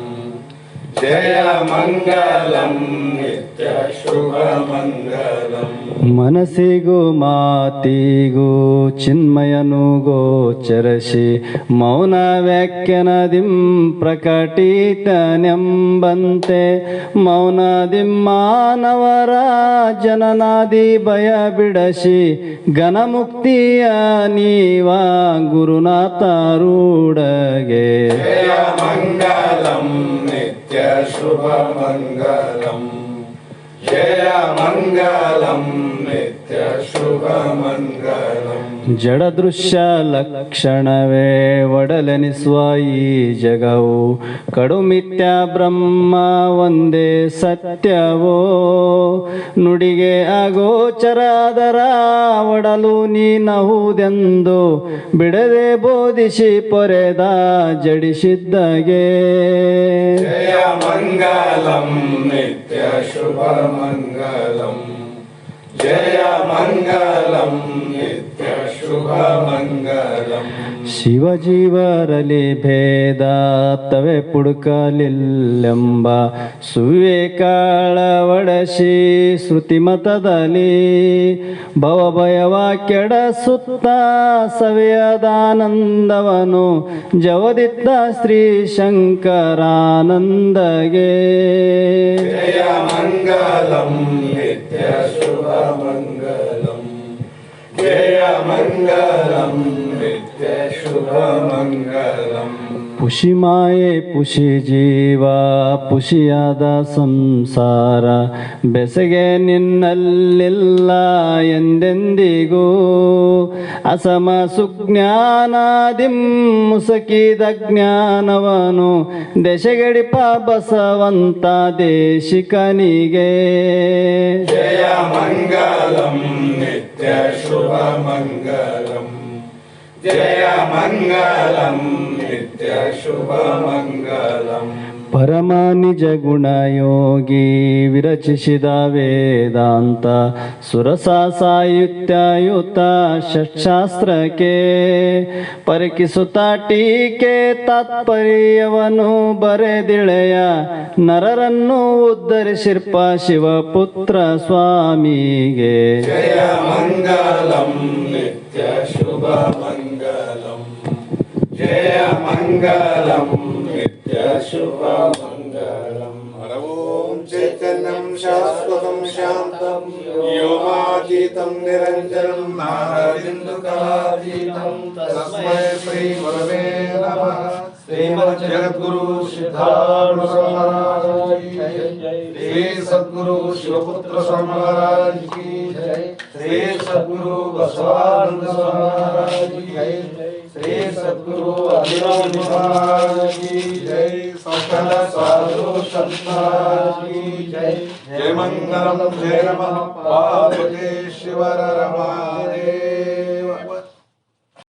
ಜಯ ಮಂಗಲಂ ನಿತ್ಯ ಶುಭ ಮಂಗಲಂ ಮನಸ್ಸಿಗೂ ಮಾತಿಗೂ ಚಿನ್ಮಯನು ಗೋಚರಸಿ ಮೌನ ವ್ಯಾಖ್ಯಾನದಿಂ ಪ್ರಕಟಿತನೆಂಬಂತೆ ಮೌನದಿಂ ಮಾನವರ ಜನನಾದಿ ಭಯ ಬಿಡಸಿ ಘನಮುಕ್ತಿಯ ನೀವ ಗುರುನಾಥರೂಢಗೆ ಜಯ ಮಂಗಲಂ ನಿತ್ಯ ಶುಭ ಮಂಗಲಂ ಜಯ ಮಂಗಲಂ ನಿತ್ಯ ಶುಭ ಮಂಗಲಂ ಜಡ ದೃಶ್ಯ ಲಕ್ಷಣವೇ ಒಡಲೆನಿಸುವ ಈ ಜಗವು ಕಡು ಮಿಥ್ಯ ಬ್ರಹ್ಮ ಒಂದೇ ಸತ್ಯವೋ ನುಡಿಗೆ ಅಗೋಚರಾದರ ಒಡಲು ನೀನಹುದೆಂದು ಬಿಡದೆ ಬೋಧಿಸಿ ಪೊರೆದ ಜಡಿಸಿದ್ದಗೆ ಜಯ ಮಂಗಲಂ ನಿತ್ಯ ಶುಭ ಮಂಗಲಂ ಜಯ ಮಂಗಲಂ ನಿತ್ಯ ಶುಭ ಮಂಗಲಂ ಶಿವಜೀವರಲಿ ಭೇದ ತವೆ ಪುಡುಕಲಿಲ್ಲೆಂಬ ಸುವಿವೇಕಳವಡಸಿ ಶ್ರುತಿಮತದಲ್ಲಿ ಭವಭಯವ ಕೆಡಸುತ್ತ ಸವೆಯದಾನಂದವನು ಜವದಿತ್ತ ಶ್ರೀ ಶಂಕರಾನಂದಗೆ ಜಯ ಮಂಗಲಂ ನಿತ್ಯ ಶುಭ ಮಂಗಲಂ ಜಯ ಮಂಗಲಂ ನಿತ್ಯ ಶುಭ ಮಂಗಲಂ ಪುಷಿಮಾಯೆ ಪುಷಿ ಜೀವ ಪುಷಿಯಾದ ಸಂಸಾರ ಬೆಸಗೆ ನಿನ್ನಲ್ಲಿಲ್ಲ ಎಂದೆಂದಿಗೂ ಅಸಮ ಸುಜ್ಞಾನಾದಿಂ ಮುಸಕಿದ ಜ್ಞಾನವನು ದೆಸೆಗಡಿಪ ಬಸವಂತ ದೇಶಿಕನಿಗೆ ಜಯ ಮಂಗಲಂ ನಿತ್ಯ ಶುಭ ಮಂಗಲಂ ಜಯ ಮಂಗಲಂ ನಿತ್ಯ ಶುಭ ಮಂಗಲಂ ಪರಮ ನಿಜ ಗುಣಯೋಗಿ ವಿರಚಿಸಿದ ವೇದಾಂತ ಸುರಸ ಸಾಯುತ್ಯಯುತ ಷಟ್ಶಾಸ್ತ್ರಕ್ಕೆ ಪರಿಕಿಸುತ್ತ ಟೀಕೆ ತಾತ್ಪರ್ಯವನು ಬರೆದಿಳೆಯ ನರರನ್ನು ಉದ್ಧರಿಸಿರ್ಪ ಶಿವಪುತ್ರ ಸ್ವಾಮಿಗೆ ಜಯ ಮಂಗಲಂ ನಿತ್ಯ ಶುಭ ಮಂಗಲಂ ಜಯ ಮಂಗಲಂ ನಿತ್ಯ ಶುಭ ಮಂಗಲಂ ಓಂ ಚೈತನ್ಯಂ ಶಾಶ್ವತಂ ಶಾಂತಂ ವ್ಯೋಮಾತೀತಂ ನಿರಂಜನಂ ನಾರಾಯಣಾತೀತಂ ತಸ್ಮೈ ಶ್ರೀ ಗುರವೇ ನಮಃ ಶ್ರೀಮದ್ ಜಗದ್ಗುರು ಸಿದ್ಧಾರೂಢ ಮಹಾರಾಜ ಕಿ ಜೈ ಶ್ರೀ ಸದ್ಗುರು ಶಿವಪುತ್ರ ಸ್ವಾಮಿ ಮಹಾರಾಜ ಕಿ ಜೈ ಶ್ರೀ ಸದ್ಗುರು ಬಸವಾನಂದ ಸ್ವಾಮಿ ಮಹಾರಾಜ ಕಿ ಜೈ श्री सद्गुरु अभिनव महाराज की जय सकल साधु संत महाराज की जय जय मंगलम जय नमः पार्वती शिवर रमादेव।